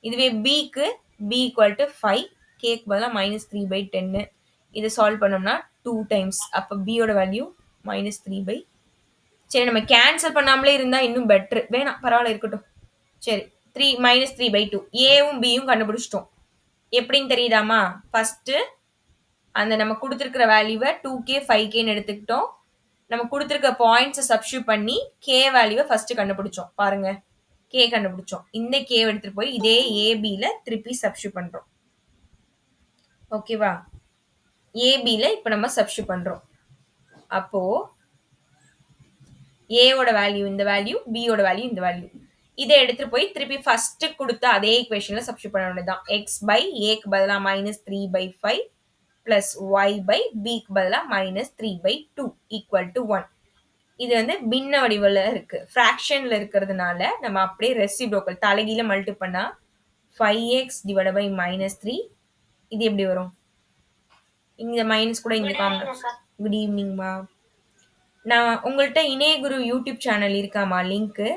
இதுவே பிக்கு b ஈக்குவல் டு 5, கேக்கு பதிலாக -3/10. இதை சால்வ் பண்ணோம்னா 2 டைம்ஸ். அப்போ பியோட வேல்யூ -3/. சரி, நம்ம கேன்சல் பண்ணாமலே இருந்தால் இன்னும் பெட்ரு. வேணாம், பரவாயில்ல, இருக்கட்டும். சரி, -3/2. ஏவும் பியும் கண்டுபிடிச்சிட்டோம். எப்படின்னு தெரியுதாமா? ஃபஸ்ட்டு அந்த நம்ம கொடுத்துருக்கிற வேல்யூவை 2k 5kன்னு எடுத்துக்கிட்டோம். நம்ம கொடுத்துருக்க பாயிண்ட்ஸை சப்ஸ்டியூட் பண்ணி கே வேல்யூவை ஃபர்ஸ்ட் கண்டுபிடிச்சோம். பாருங்க, கே கண்டுபிடிச்சோம். இந்த கேவை எடுத்துட்டு போய் இதே ஏபியில் திருப்பி சப்ஸ்டியூட் பண்ணுறோம். ஓகேவா? ஏபியில் இப்போ நம்ம சப்ஸ்டியூட் பண்ணுறோம். அப்போது ஏவோட வேல்யூ இந்த வேல்யூ, பியோட வேல்யூ இந்த வேல்யூ. இதை எடுத்துட்டு போய் திருப்பி ஃபர்ஸ்ட் கொடுத்த அதே ஈக்குவேஷனில் சப்ஸ்டியூட் பண்ண வேண்டியதுதான். x/ஏக்கு பதிலாக -3/5 plus y/bக்கு பதிலாக -3/2 ஈக்குவல் டு 1. இது வந்து பின்ன வடிவில் இருக்கு, ஃப்ராக்ஷன்ல இருக்கிறதுனால நம்ம அப்படியே ரெசிப்ரோக்கல் தலைகீழ மல்டி பண்ணா 5x divided by -3. இது எப்படி வரும்? இந்த மைனஸ் கூட இங்க காமன். குட் ஈவினிங்மா. நான் உங்கள்கிட்ட இணையகுரு யூடியூப் சேனல் இருக்காமா? லிங்க்கு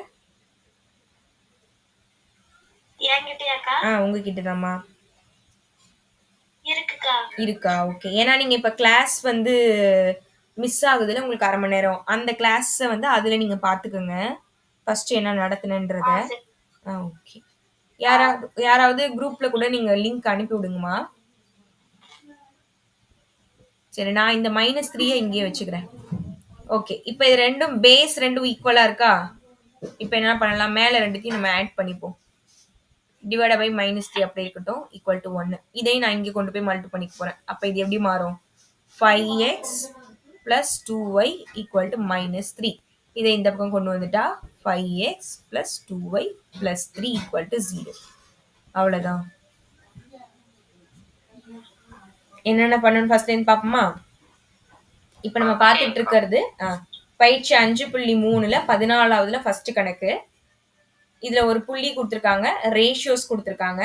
உங்ககிட்ட தாம்மா இருக்கா? ஓகே. ஏன்னா நீங்க இப்ப கிளாஸ் வந்து மிஸ் ஆகுதுல உங்களுக்கு 1/2 மணி நேரம். அந்த கிளாஸை வந்து அதுல நீங்க பாத்துக்கோங்க ஃபர்ஸ்ட் என்ன நடத்துனன்றத. ஓகே. யாராவது குரூப்ல கூட நீங்க லிங்க் அனுப்பி விடுங்கம்மா. சரி, நான் இந்த -3 இங்கேயே வச்சுக்கிறேன். ஓகே. இப்போ இது ரெண்டும் பேஸ் ரெண்டும் ஈக்குவலா இருக்கா? இப்போ என்ன பண்ணலாம்? மேல ரெண்டுத்தையும் நம்ம ஆட் பண்ணிப்போம். டிவைட் பை -3 அப்படி இருக்கட்டும், ஈக்குவல் டு 1. இதையும் நான் இங்கே கொண்டு போய் மல்டி பண்ணிக்க போறேன். அப்போ இது எப்படி மாறும்? 5x plus 2y equal to -3. இதை இந்த பக்கம் கொண்டு வந்துட்டா 5x plus 2y plus 3 equal to 0. அவ்வளோதான். என்னென்ன பண்ணணும் ஃபர்ஸ்ட் லைன் பார்ப்போமா? இப்போ நம்ம பார்த்துட்டு இருக்கிறது பயிற்சி 5.3ல 14வதுல ஃபர்ஸ்ட் கணக்கு. இதுல ஒரு புள்ளி கொடுத்துருக்காங்க, ரேஷியோஸ் கொடுத்துருக்காங்க.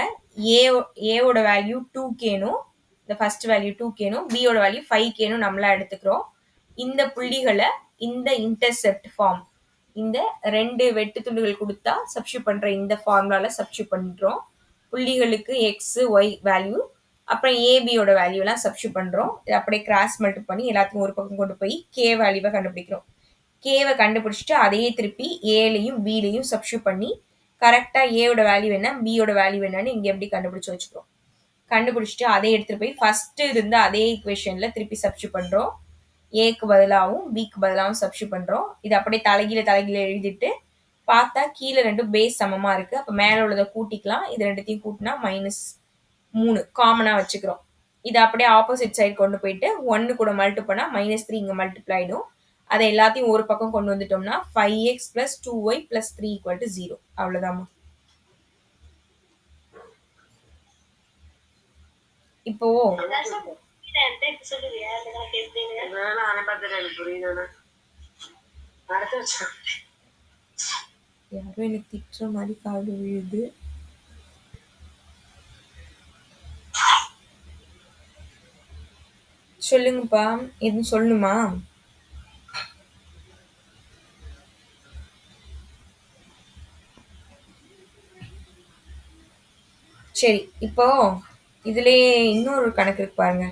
ஏவோட வேல்யூ 2kனும், இந்த ஃபர்ஸ்ட் வேல்யூ 2kனும், பியோட வேல்யூ 5kனும் நம்மளா எடுத்துக்கிறோம். இந்த புள்ளிகளை இந்த இன்டர்செப்ட் ஃபார்ம், இந்த 2 வெட்டு துண்டுகள் கொடுத்தா சப்ஸ்டியூட் பண்ற இந்த ஃபார்முலால சப்ஸ்டியூட் பண்றோம். புள்ளிகளுக்கு எக்ஸ் ஒய் வேல்யூ, அப்புறம் ஏபியோட வேல்யூலாம் சப்ஸ்டியூட் பண்றோம். இதை அப்படியே கிராஸ் மல்டி பண்ணி எல்லாத்துக்கும் ஒரு பக்கம் கொண்டு போய் கே வேல்யூவை கண்டுபிடிக்கிறோம். கேவை கண்டுபிடிச்சிட்டு அதையே திருப்பி ஏலையும் பிலையும் சப்ஸ்டியூட் பண்ணி கரெக்டாக ஏவோட வேல்யூ என்ன, பியோட வேல்யூ என்னன்னு இங்கே எப்படி கண்டுபிடிச்சி வச்சுக்கிறோம். கண்டுபிடிச்சிட்டு அதை எடுத்துகிட்டு போய் ஃபர்ஸ்ட் இருந்த அதே ஈக்குவேஷனில் திருப்பி சப்ஸ்டியூட் பண்ணுறோம். ஏக்கு பதிலாகவும் பிக்கு பதிலாகவும் சப்ஸ்டியூட் பண்ணுறோம். இது அப்படியே தலைகீழ எழுதிட்டு பார்த்தா கீழே ரெண்டும் பேஸ் சமமாக இருக்குது. அப்போ மேலே உள்ளதை கூட்டிக்கலாம். இது ரெண்டுத்தையும் கூட்டினா -3 காமனாக வச்சுக்கிறோம். இதை அப்படியே ஆப்போசிட் சைடு கொண்டு போயிட்டு 1 கூட மல்டி பண்ணால் -3 இங்கே மல்டிப்ளை ஆகிடும். அதை எல்லாத்தையும் ஒரு பக்கம் கொண்டு வந்துட்டோம்னா 5x plus 2y plus 3 equal to 0. அவ்வளோதாம்மா. இப்போ யாரும் எனக்கு திட்டுற மாதிரி காது விழுது. சொல்லுங்கப்பா. எதுவும் சொல்லணுமா? சரி. இப்போ இதுலயே இன்னொரு கணக்கு இருக்கு பாருங்க.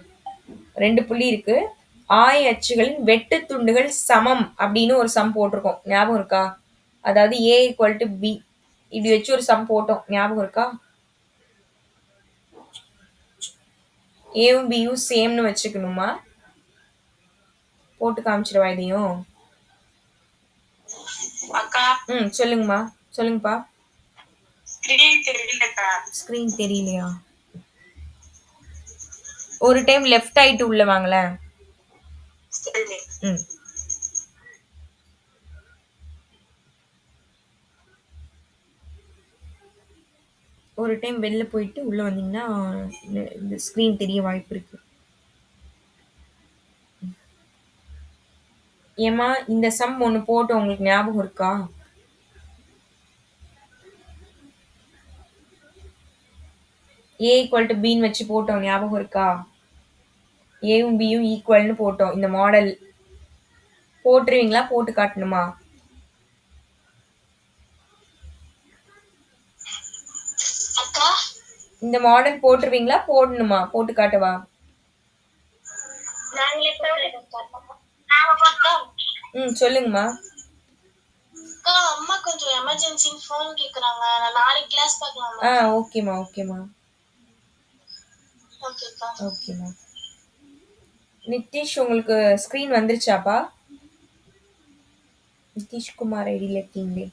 2 புள்ளி இருக்கு. ஆய அச்சுகளின் வெட்டு துண்டுகள் சமம் அப்படின்னு ஒரு சம் போட்டிருக்கோம். ஞாபகம் இருக்கா? அதாவது A ஈக்குவல் டு B. இப்படி வச்சு ஒரு சம் போட்டோம். ஞாபகம் இருக்கா? ஏவும் பியும் சேம்னு வச்சுக்கணுமா? போட்டு காமிச்சிடவா இதையும்? அக்கா சொல்லுங்கம்மா. சொல்லுங்கப்பா. ஸ்கிரீன் தெரியலக்கா. ஸ்க்ரீன் தெரியலையா? ஒரு டைம் லெஃப்ட் ஆயிட்டு உள்ள வாங்களேன். சரி. ம். ஒரு டைம் வெளில போயிட்டு உள்ள வந்தீங்கன்னா இந்த ஸ்க்ரீன் தெரிய வாய்ப்பு இருக்கு. ஏம்மா இந்த சம் ஒன்று போட்டோம், உங்களுக்கு ஞாபகம் இருக்கா? ஏ ஈக்குவல் டு பின்னு வச்சு போட்டோம், ஞாபகம் இருக்கா? ஏவும் பியும் ஈக்குவல்னு போட்டோம். இந்த மாடல் போட்டுருவீங்களா? போட்டு காட்டணுமா? அக்கா இந்த மாடல் போட்டுருவீங்களா? போடணுமா? போட்டு காட்டவா? நாங்களே போட்டுருக்கோம். நாம பார்த்தோம். சொல்லுங்கம்மா. அக்கா அம்மா கொஞ்சம் எமர்ஜென்சின்னு ஃபோன் கேக்குறாங்க. நான் நாளைக்கு கிளாஸ் பார்க்கலாமா? ஓகேம்மா. ஓகேம்மா. ஓகேக்கா. ஓகேம்மா. நிதிஷ் உங்களுக்கு ஸ்க்ரீன் வந்துருச்சாப்பா? நிதிஷ்குமார் ஐடியில் இருக்கீங்களே.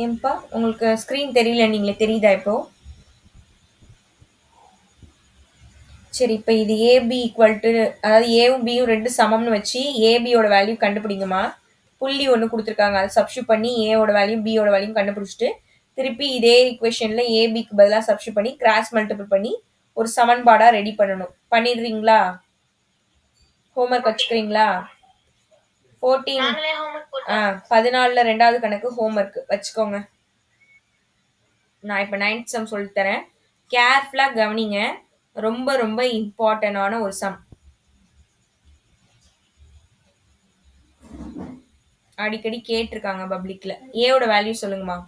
ஏன்பா உங்களுக்கு ஸ்க்ரீன் தெரியல நீங்களே, தெரியுதா இப்போ? சரி, இப்போ இது ஏபி ஈக்குவல் டு, அதாவது ஏவும் பியும் ரெண்டு சமம்னு வச்சு ஏபியோட வேல்யூ கண்டுபிடிங்கம்மா. புள்ளி ஒன்று கொடுத்துருக்காங்க, அதை சப்ஸ்டியூட் பண்ணி ஏவோட வேல்யூ பியோட வேல்யூ கண்டுபிடிச்சிட்டு திருப்பி இதே ஈக்குவேஷன்ல ஏபிக்கு பதிலாக சப்ஸ்டியூட் பண்ணி கிராஸ் மல்டிபிள் பண்ணி ஒரு சமன்பாடாக ரெடி பண்ணணும். பண்ணிடுறீங்களா? ஹோம்ஒர்க் வச்சுக்கிறீங்களா? 14 2வது கணக்கு ஹோம்ஒர்க் வச்சுக்கோங்க. நான் இப்போ 9th சம் சொல்லித்தரேன், கேர்ஃபுல்லாக கவனிங்க. ரொம்ப ரொம்ப இம்பார்ட்டண்டான ஒரு சம். அடிக்கடி கேட்டிருக்காங்க பப்ளிக்ல. ஏவோட வேல்யூ சொல்லுங்கம்மா.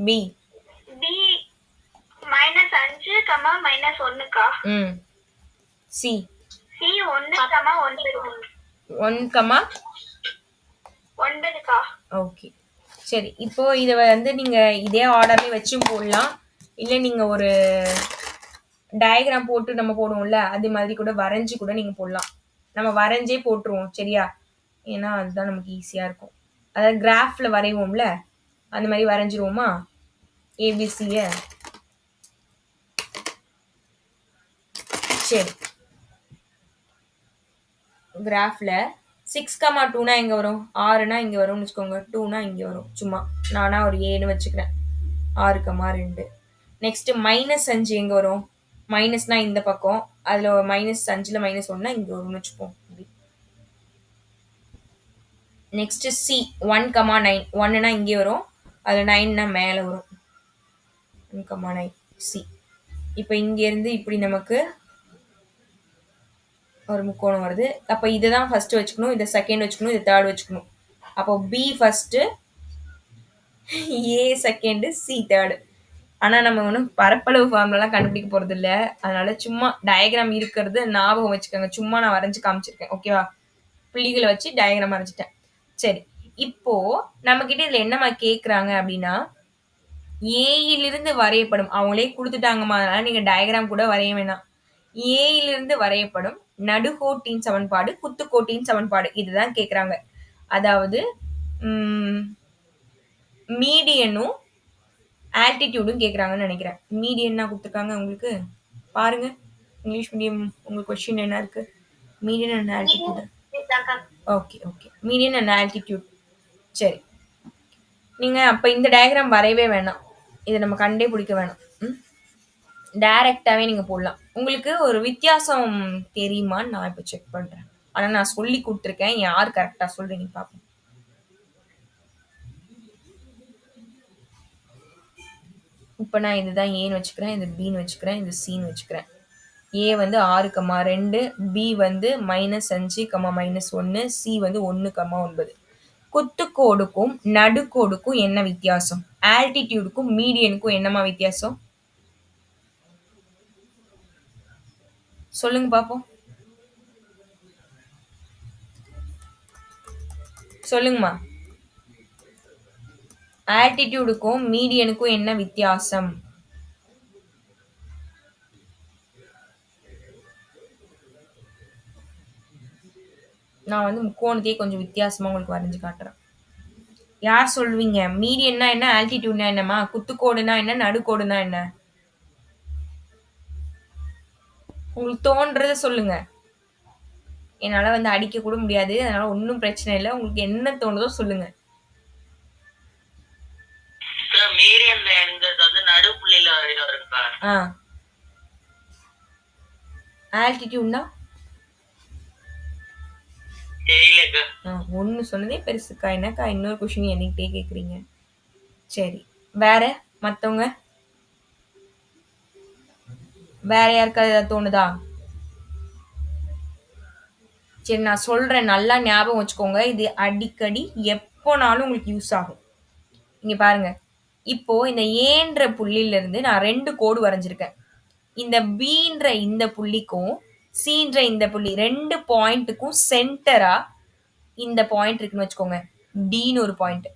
பி பி -5, -1க்கா. சி சி 1,9க்கா. ஓகே. சரி, இப்போ இதை வந்து நீங்க இதே ஆர்டர்லேயே வச்சும் போடலாம், இல்லை நீங்க ஒரு டயக்ராம் போட்டு நம்ம போடுவோம்ல அது மாதிரி கூட வரைஞ்சி கூட நீங்க போடலாம். நம்ம வரைஞ்சே போட்டுருவோம், சரியா? ஏன்னா அதுதான் நமக்கு ஈஸியா இருக்கும். அதாவது கிராஃப்ல வரைவோம்ல அந்த மாதிரி வரைஞ்சிருவோமா ஏபிசிய? சரி, கிராஃப்ல 6,2னா எங்க வரும்? 6னா இங்க வரும்னு வச்சுக்கோங்க, 2னா இங்க வரும். சும்மா நானா ஒரு 7 வச்சுக்கிறேன். 6,2. நெக்ஸ்ட் -5 எங்க வரும்? மைனஸ்னா இந்த பக்கம், அதுல -5ல -1னா இங்க வரும்னு வச்சுப்போம். Next C 1,9. 1னா இங்கே வரும், அதுல 9னா மேல வரும். 1,9 சி. இப்போ இங்க இருந்து இப்படி நமக்கு ஒரு முக்கோணம் வருது. அப்போ இதுதான் ஃபர்ஸ்ட் வச்சுக்கணும், இதை செகண்ட் வச்சுக்கணும், இதை தேர்ட் வச்சுக்கணும். அப்போ பி ஃபர்ஸ்ட், ஏ செகண்ட், சி தேர்டு. ஆனா நம்ம ஒன்றும் பரப்பளவு ஃபார்முலாம் கண்டுபிடிக்க போறது இல்லை, அதனால சும்மா டயக்ராம் இருக்கிறது ஞாபகம் வச்சுக்கோங்க. சும்மா நான் வரைஞ்சு காமிச்சிருக்கேன், ஓகேவா? புள்ளிகளை வச்சு டயக்ராம் வரைஞ்சிட்டேன். சரி, இப்போ நம்ம கிட்ட இதுல என்னமா கேக்குறாங்க அப்படின்னா, ஏயிலிருந்து வரையப்படும், அவங்களே கொடுத்துட்டாங்கம்மா, அதனால நீங்க டயக்ராம் கூட வரைய வேணாம். ஏயிலிருந்து வரையப்படும் நடுகோட்டின் சமன்பாடு, குத்துக்கோட்டின் சமன்பாடு, இதுதான் கேக்குறாங்க. அதாவது மீடியனும் ஆல்டிடியூடும் கேக்குறாங்கன்னு நினைக்கிறேன். மீடியன்னா கொடுத்துருக்காங்க உங்களுக்கு, பாருங்க இங்கிலீஷ் மீடியம் உங்க கொஸ்டின் என்ன இருக்கு. Median and altitude. Okay okay, median and altitude. சரி, நீங்க அப்ப இந்த டயக்ராம் வரையவே வேணாம், இதை நம்ம கண்டே பிடிக்க வேணாம். டைரக்டாவே நீங்க போடலாம். உங்களுக்கு ஒரு வித்தியாசம் தெரியுமான்னு நான் இப்போ செக் பண்றேன். ஆனா நான் சொல்லி கொடுத்துருக்கேன். யார் கரெக்டா சொல்றீங்க பாப்போம். இப்ப நான் இதுதான் ஏன்னு வச்சுக்கிறேன், இது பின்னு வச்சுக்கிறேன், இது சின்னு வச்சுக்கிறேன். ஏ வந்து 6,2, பி வந்து -5, -1, சி வந்து 1, 9. குத்துக்கோடுக்கும் நடுக்கோடுக்கும் என்ன வித்தியாசம்? ஆல்டிடியூடுக்கும் மீடியனுக்கும் என்னமா வித்தியாசம்? சொல்லுங்க பாப்போம். சொல்லுங்கம்மா. ஆல்டிடியூடுக்கும் மீடியனுக்கும் என்ன வித்தியாசம்? நான் வந்து முக்கோணத்தையே கொஞ்சம் வித்தியாசமா உங்களுக்கு வரைஞ்சு காட்டுறேன். யார் சொல்வீங்க? மீடியன்னா என்ன? ஆல்டிடியூட்னா என்னம்மா? குத்துக்கோடுனா என்ன? நடுக்கோடுனா என்ன? உங்களுக்கு தோன்றத சொல்லுங்க. என்னால வந்து அடிக்க கூட முடியாது. அதனால ஒண்ணும் பிரச்சனை இல்ல. உங்களுக்கு என்ன தோணுதோ சொல்லுங்க. மீடியன்ல என்கிறது வந்து நடுப்புள்ளியில வரும்க்கா. ஆ. ஆல்டிடியூட்னா? தெரியலக்கா. ஒண்ணு சொன்னதே பெருசுக்கா. என்னக்கா இன்னொரு கொஸ்டின் என்கிட்டயே கேக்குறீங்க? சரி. வேற? மத்தவங்க? வேற யாருக்காவது ஏதாவது தோணுதா? சரி நான் சொல்றேன். நல்லா ஞாபகம் வச்சுக்கோங்க. இது அடிக்கடி எப்போனாலும் உங்களுக்கு யூஸ் ஆகும். இங்க பாருங்க. இப்போ இந்த ஏன்ற புள்ளியில இருந்து நான் 2 கோடு வரைஞ்சிருக்கேன். இந்த பீன்ற இந்த புள்ளிக்கும், சீன்ற இந்த புள்ளி 2 பாயிண்ட்டுக்கும் சென்டரா இந்த பாயிண்ட் இருக்குன்னு வச்சுக்கோங்க. டின்னு ஒரு பாயிண்ட்.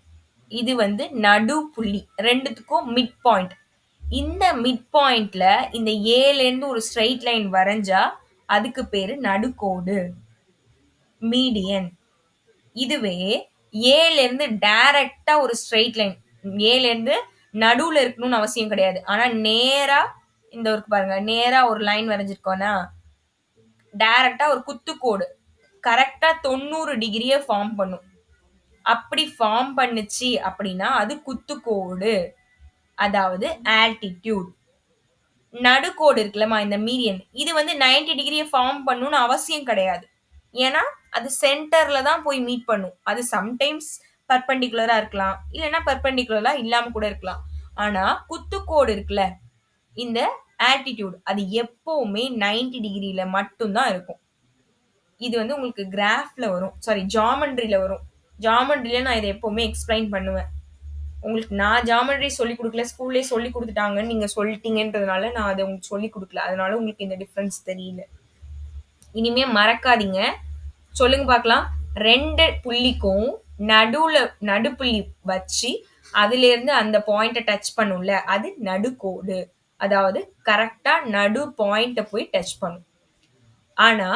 இது வந்து நடு புள்ளி. 2த்துக்கும் மிட் பாயிண்ட். இந்த மிட் பாயிண்ட்ல இந்த ஏல இருந்து ஒரு ஸ்ட்ரெயிட் லைன் வரைஞ்சா அதுக்கு பேரு நடுக்கோடு. மீடியன். இதுவே ஏல இருந்து டைரக்டா ஒரு ஸ்ட்ரெயிட் லைன். ஏல இருந்து நடுவுல இருக்கணும்னு அவசியம் கிடையாது. ஆனா நேரா இந்த இருக்கு பாருங்க. நேரா ஒரு லைன் வரைஞ்சிருக்கோம்னா டைரக்டா ஒரு குத்துக்கோடு. கரெக்டா 90 டிகிரிய ஃபார்ம் பண்ணும். அப்படி ஃபார்ம் பண்ணுச்சு அப்படின்னா அது குத்துக்கோடு. அதாவது ஆல்டிடியூட். நடுக்கோடு இருக்குல்லம்மா இந்த மீடியன். இது வந்து 90 டிகிரிய ஃபார்ம் பண்ணணும்னு அவசியம் கிடையாது. ஏன்னா அது சென்டர்ல தான் போய் மீட் பண்ணும். அது சம்டைம்ஸ் பெர்பெண்டிகுலரா இருக்கலாம். இல்லைன்னா பெர்பெண்டிகுலரா இல்லாம கூட இருக்கலாம். ஆனா குத்துக்கோடு இருக்குல்ல இந்த ஆல்டிடியூட் அது எப்பவுமே 90 டிகிரில மட்டும் தான் இருக்கும். இது வந்து உங்களுக்கு கிராஃப்ல வரும். சாரி ஜியோமெட்ரில வரும். ஜியோமெட்ரில நான் இதை எப்பவுமே எக்ஸ்பிளைன் பண்ணுவேன். உங்களுக்கு நான் ஜியோமெட்ரி சொல்லிக் கொடுக்கல. ஸ்கூல்லயே சொல்லிக் கொடுத்துட்டாங்கன்னு நீங்க சொல்லிட்டீங்கன்றதுனால நான் அதை உங்களுக்கு சொல்லிக் கொடுக்கல. அதனால உங்களுக்கு இந்த டிஃபரன்ஸ் தெரியல. இனிமே மறக்காதீங்க. சொல்லுங்க பார்க்கலாம். 2 புள்ளிக்கும் நடுவுல நடுப்புள்ளி வச்சு அதுல இருந்து அந்த பாயிண்ட டச் பண்ணும்ல அது நடுக்கோடு. அதாவது கரெக்டா நடு பாயிண்ட போய் டச் பண்ணும். ஆனா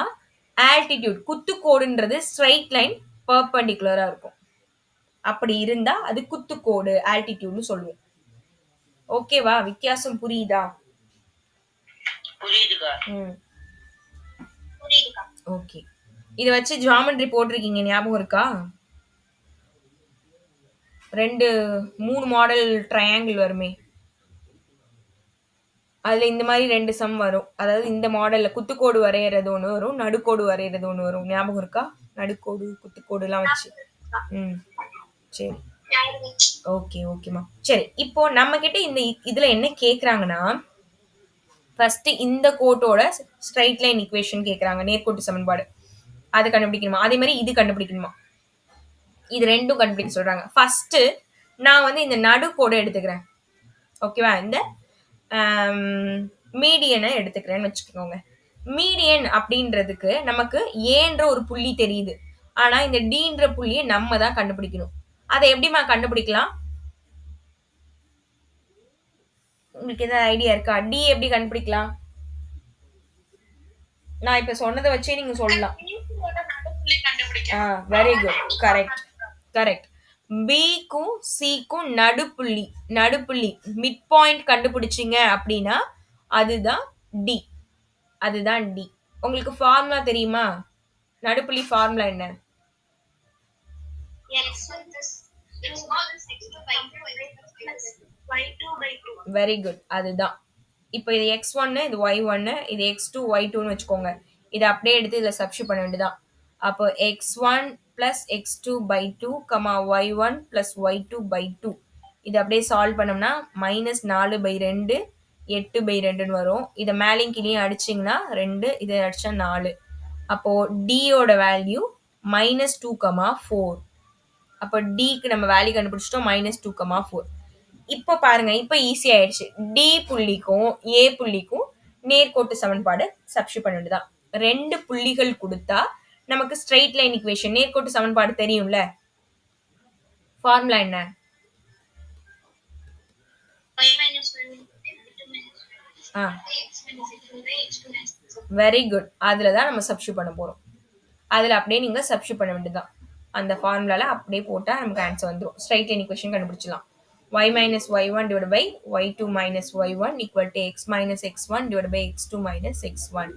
ஆல்டிடியூட் குத்துக்கோடுன்றது ஸ்ட்ரெயிட் லைன் பெர்பெண்டிகுலரா இருக்கும். அப்படி இருந்தா அது குத்துக்கோடு ஆல்டிடியூட்னு சொல்லுவோம். ஓகேவா? வித்தியாசம் புரியுதா? புரியுதுக்கா. புரியுதுக்கா. ஓகே. இத வச்சு ஜியோமெட்ரி போட்டிருக்கீங்க ஞாபகம் இருக்கா? 3 மாடல் ட்ரையாங்கிள் வருமே. அதுல இந்த மாதிரி 2 சம் வரும். அதாவது இந்த மாடல்ல குத்துக்கோடு வரையறது ஒண்ணு வரும். நடுக்கோடு வரையறது ஒண்ணு வரும். ஞாபகம் இருக்கா? நடுக்கோடு, குத்துக்கோடு எல்லாம் வச்சு. சரி. ஓகே, ஓகேமா. சரி. இப்போ நம்ம கிட்ட இந்த இதுல என்ன கேக்குறாங்கன்னா, ஃபர்ஸ்ட் இந்த கோட்டோட ஸ்ட்ரெயிட் லைன் ஈக்குவேஷன் கேக்குறாங்க. நேர்கோட்டு சமன்பாடு. அது கண்டுபிடிக்கணுமா? அதே மாதிரி இது கண்டுபிடிக்கணுமா? இது ரெண்டும் கண்டுபிடிக்க சொல்றாங்க. ஃபர்ஸ்ட் நான் வந்து இந்த நடுக்கோடை எடுத்துக்கிறேன். ஓகேவா? இந்த மீடியனை எடுத்துக்கிறேன்னு வச்சுக்கோங்க. மீடியன் அப்படின்றதுக்கு நமக்கு ஏன்ற ஒரு புள்ளி தெரியுது. ஆனா இந்த டீன்ற புள்ளியை நம்ம தான் கண்டுபிடிக்கணும். அதை எப்படிமா கண்டுபிடிக்கலாம்? உங்களுக்கு ஏதாவது ஐடியா இருக்கா? டி எப்படி கண்டுபிடிக்கலாம்? நான் இப்ப சொன்னதை வச்சே நீங்க சொல்லலாம். Very good. Correct, correct. பிக்கும் சிக்கும் நடுப்புள்ளி நடுப்புள்ளி மிட் பாயிண்ட் கண்டுபிடிச்சிங்க அப்படின்னா அதுதான் டி. அதுதான் டி. உங்களுக்கு ஃபார்முலா தெரியுமா? நடுப்புள்ளி ஃபார்முலா என்ன? Very good. அதுதான். இப்போ இது x1 இது y1 இது x2 y2ன்னு வச்சுக்கோங்க. இதை அப்படியே எடுத்து இதுல சப்ஸ்டிட்யூட் பண்ண வேண்டியதான். அப்போ x1 plus x2 by 2, y1 plus y2 by 2. இது அப்படியே சால்வ் பண்ணோம்னா -4/2 8/2ன்னு வரும். இதை மேலையும் கீழையும் அடிச்சிங்கன்னா 2, இதை அடிச்சா 4. அப்போ d யோட வேல்யூ -2,4. அப்போ dக்கு நம்ம வேல்யூ கண்டுபிடிச்சிட்டோம் -2,4. இப்போ பாருங்க, இப்போ ஈஸி ஆயிடுச்சு. டி புள்ளிக்கும் ஏ புள்ளிக்கும் நேர்கோட்டு சமன்பாடு சப்ஸ்டிட்யூட் பண்ண வேண்டியதுதான். 2 புள்ளிகள் கொடுத்தா நமக்கு ஸ்ட்ரெயிட் லைன் ஈக்குவேஷன் நேர்கோட்டு சமன்பாடு தெரியும்ல. ஃபார்முலா என்ன? Very good. அதுல தான் நம்ம சப்ஸ்டிட்யூட் பண்ண போறோம். அதுல அப்படியே நீங்க சப்ஸ்டிட்யூட் பண்ண வேண்டியதுதான். அந்த ஃபார்முலால அப்படியே போட்டா நமக்கு ஆன்சர் வந்துரும். ஸ்ட்ரெயிட் லைன் ஈக்குவேஷன் கண்டுபிடிச்சலாம். y minus y1 divided by y2 minus y1 equal to x minus x1 divided by x2 minus x1.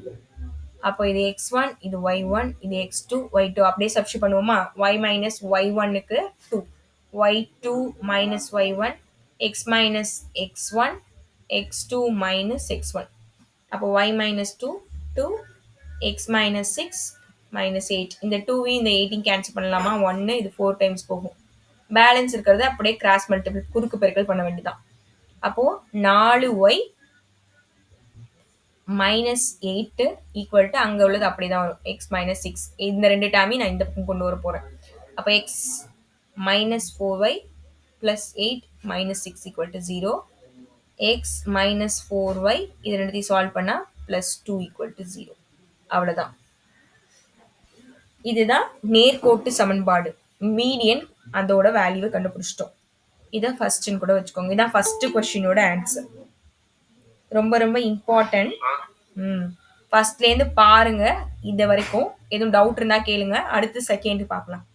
அப்போ இது x1, இது y1, இது x2, y2 அப்படியே சப்ஸ்டிட்யூட் பண்ணுவோமா? y minus y1க்கு 2, y2 minus y1, x minus x1, x2 minus x1. அப்போ y minus 2, 2, x minus 6, minus 8. இந்த 2 இந்த 8 cancel பண்ணலாமா? 1, இது 4 டைம்ஸ் போகும். பேலன்ஸ் இருக்கிறது அப்படியே கிராஸ் மல்டிபிள் குறுக்கு பெருக்கல் பண்ண வேண்டியதான். அப்போ 4y -8 ஈக்குவல் டு அங்க உள்ளது அப்படிதான் வரும், x - 6. இந்த 2 டேர்மையும் நான் இந்த பக்கம் கொண்டு வர போறேன். அப்போ x -4y plus 8 - 6 equal to 0. x -4y இது ரெண்டுத்தையும் சால்வ் பண்ணா +2 ஈக்குவல் டு 0. அவ்வளவுதான். இதுதான் நேர்கோட்டு சமன்பாடு. மீடியன் அதோட வேல்யூவை கண்டுபிடிச்சிட்டோம். இதான் ஃபர்ஸ்ட்னு கூட வச்சுக்கோங்க. இதான் ஃபர்ஸ்ட் கொஸ்டினோட ஆன்சர். ரொம்ப ரொம்ப இம்பார்ட்டன்ட். ஃபர்ஸ்ட்லேருந்து பாருங்க. இது வரைக்கும் எதுவும் டவுட் இருந்தா கேளுங்க. அடுத்து செகண்ட் பார்க்கலாம்.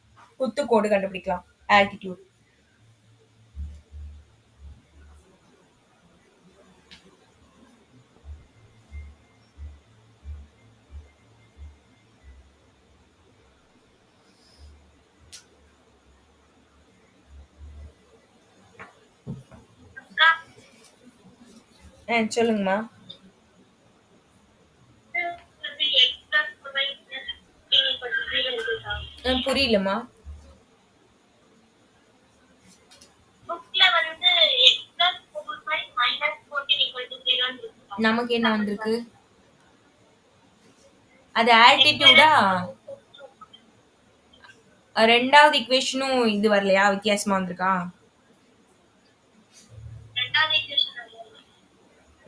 குத்துக்கோடு கண்டுபிடிக்கலாம். ஆல்டிடியூட். சொல்லுங்கம்மா. புரியலம்மா. நமக்கு என்ன வந்திருக்கு? அது ஆல்டிடியூடா? ரெண்டாவது ஈக்குவேஷனும் இது வரலையா? வித்தியாசமா வந்திருக்கா?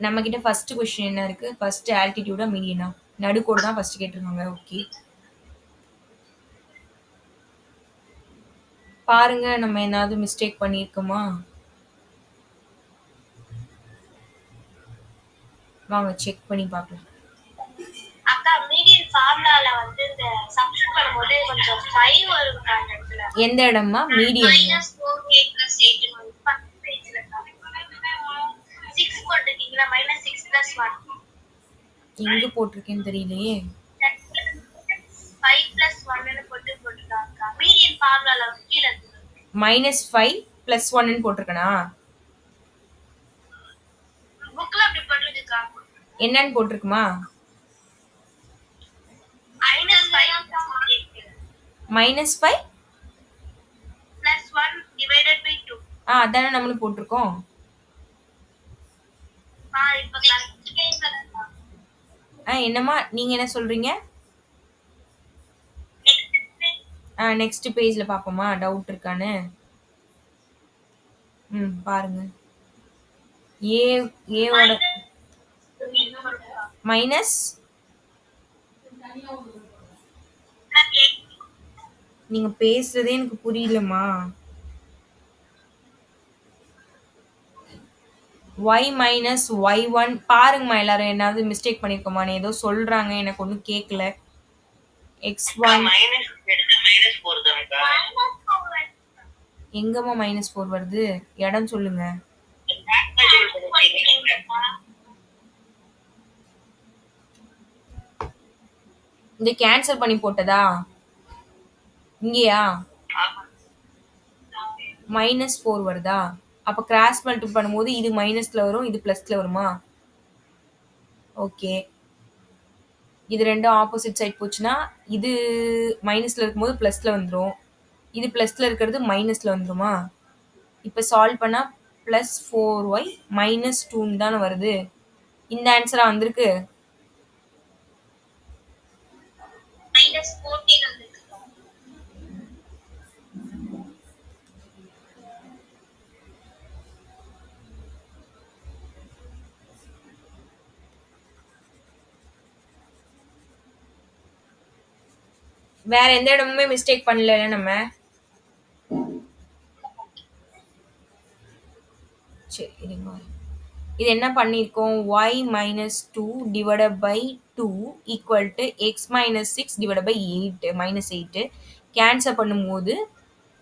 நம்ம கிட்ட ஃபர்ஸ்ட் क्वेश्चन என்ன இருக்கு? ஃபர்ஸ்ட் ஆல்டிடியூடா மீடியனா? நடுக்கோடு தான் ஃபர்ஸ்ட் கேட்டிருக்காங்க. ஓகே, பாருங்க நம்ம ஏதாவது மிஸ்டேக் பண்ணியிருக்கோமா? வாங்க செக் பண்ணி பார்க்கலாம். அக்கா மீடியன் ஃபார்முலால வந்து இந்த சப்ஸ்டிட்யூட் பண்ணும்போது கொஞ்சம் 5 வரும் காரணத்துல. எந்த இடம்மா மீடியன்? -4a + 8 வந்து 10 பேஜ்ல 6 போட்டுட்டீங்களா? -6 + 1 எங்க போட்டிருக்கேன்னு தெரியலையே. 5 + 1 ன்னு போட்டுட்டாங்க. மீடியன் ஃபார்முலால கீழ இருக்கு. -5 + 1 ன்னு போட்டிருக்கனா? புக்ல அப்படி போட்டுருக்கா? என்னன்னு போட்டிருக்குமா? -5 + 1 divided by 2. அதானே நம்மளும் போட்டிருக்கோம். என்னம்மா நீங்க என்ன சொல்றீங்க? நெக்ஸ்ட் பேஜ்ல பாப்போமா டவுட் இருக்கான்னு. பாருங்க. ஏவோட மைனஸ் நீங்க பேசுறதே எனக்கு புரியலம்மா. y minus y1 பாருங்கம்மா. எல்லாரும் ஏதாவது மிஸ்டேக் பண்ணிருக்கோமா? ஏதோ சொல்றாங்க, எனக்கு ஒன்றும் கேட்கல. x1 எங்கம்மா -4 வருது? இடம் சொல்லுங்க. இந்த கேன்சல் பண்ணி போட்டதா? இங்கேயா -4 வருதா? அப்ப கிராஸ் மல்டிபிள் பண்ணும்போது இது மைனஸ்ல வரும், இது பிளஸ்ல வருமா? ஓகே, இது ரெண்டும் ஆப்போசிட் சைட் போச்சுன்னா, இது மைனஸ்ல இருக்கும்போது ப்ளஸ்ல வந்துரும். இது ப்ளஸ்ல இருக்கிறது மைனஸ்ல வந்துருமா? இப்ப சால்வ் பண்ணா +4y -2ன்னு தானே வருது. இந்த ஆன்சரா வந்திருக்கு? -14 வந்திருக்கு. வேற எந்த இடமுமே மிஸ்டேக் பண்ணல நம்ம. சரி இருங்க. இது என்ன பண்ணியிருக்கோம்? y -2 divided by 2 equal to x -6 divided by 8 -8 cancel பண்ணும்போது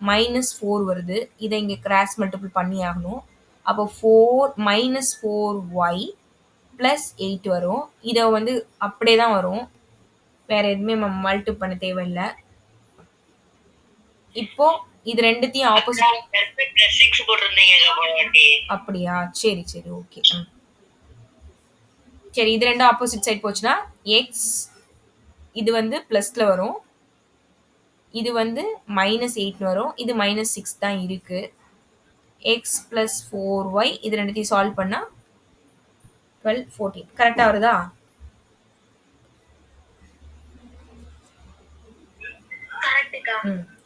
-4 வருது. இதை இங்க கிராஸ் மல்டிபிள் பண்ணி ஆகணும். அப்போ 4 + 8 வரும். இதை வந்து அப்படியே தான் வரும். வேற எதுவுமே மல்டிபிள் பண்ண தேவையில்லை. இப்போ இது ரெண்டுத்தையும் ஆப்போசிட். அப்படியா? சரி சரி ஓகே. சரி இது ரெண்டும் ஆப்போசிட் சைட் போச்சுன்னா எக்ஸ் இது வந்து ப்ளஸ்ல வரும், இது வந்து -8 வரும், இது -6 தான் இருக்கு. எக்ஸ் + 4y இது ரெண்டுத்தையும் சால்வ் பண்ணா 12 14 கரெக்டா வருதா?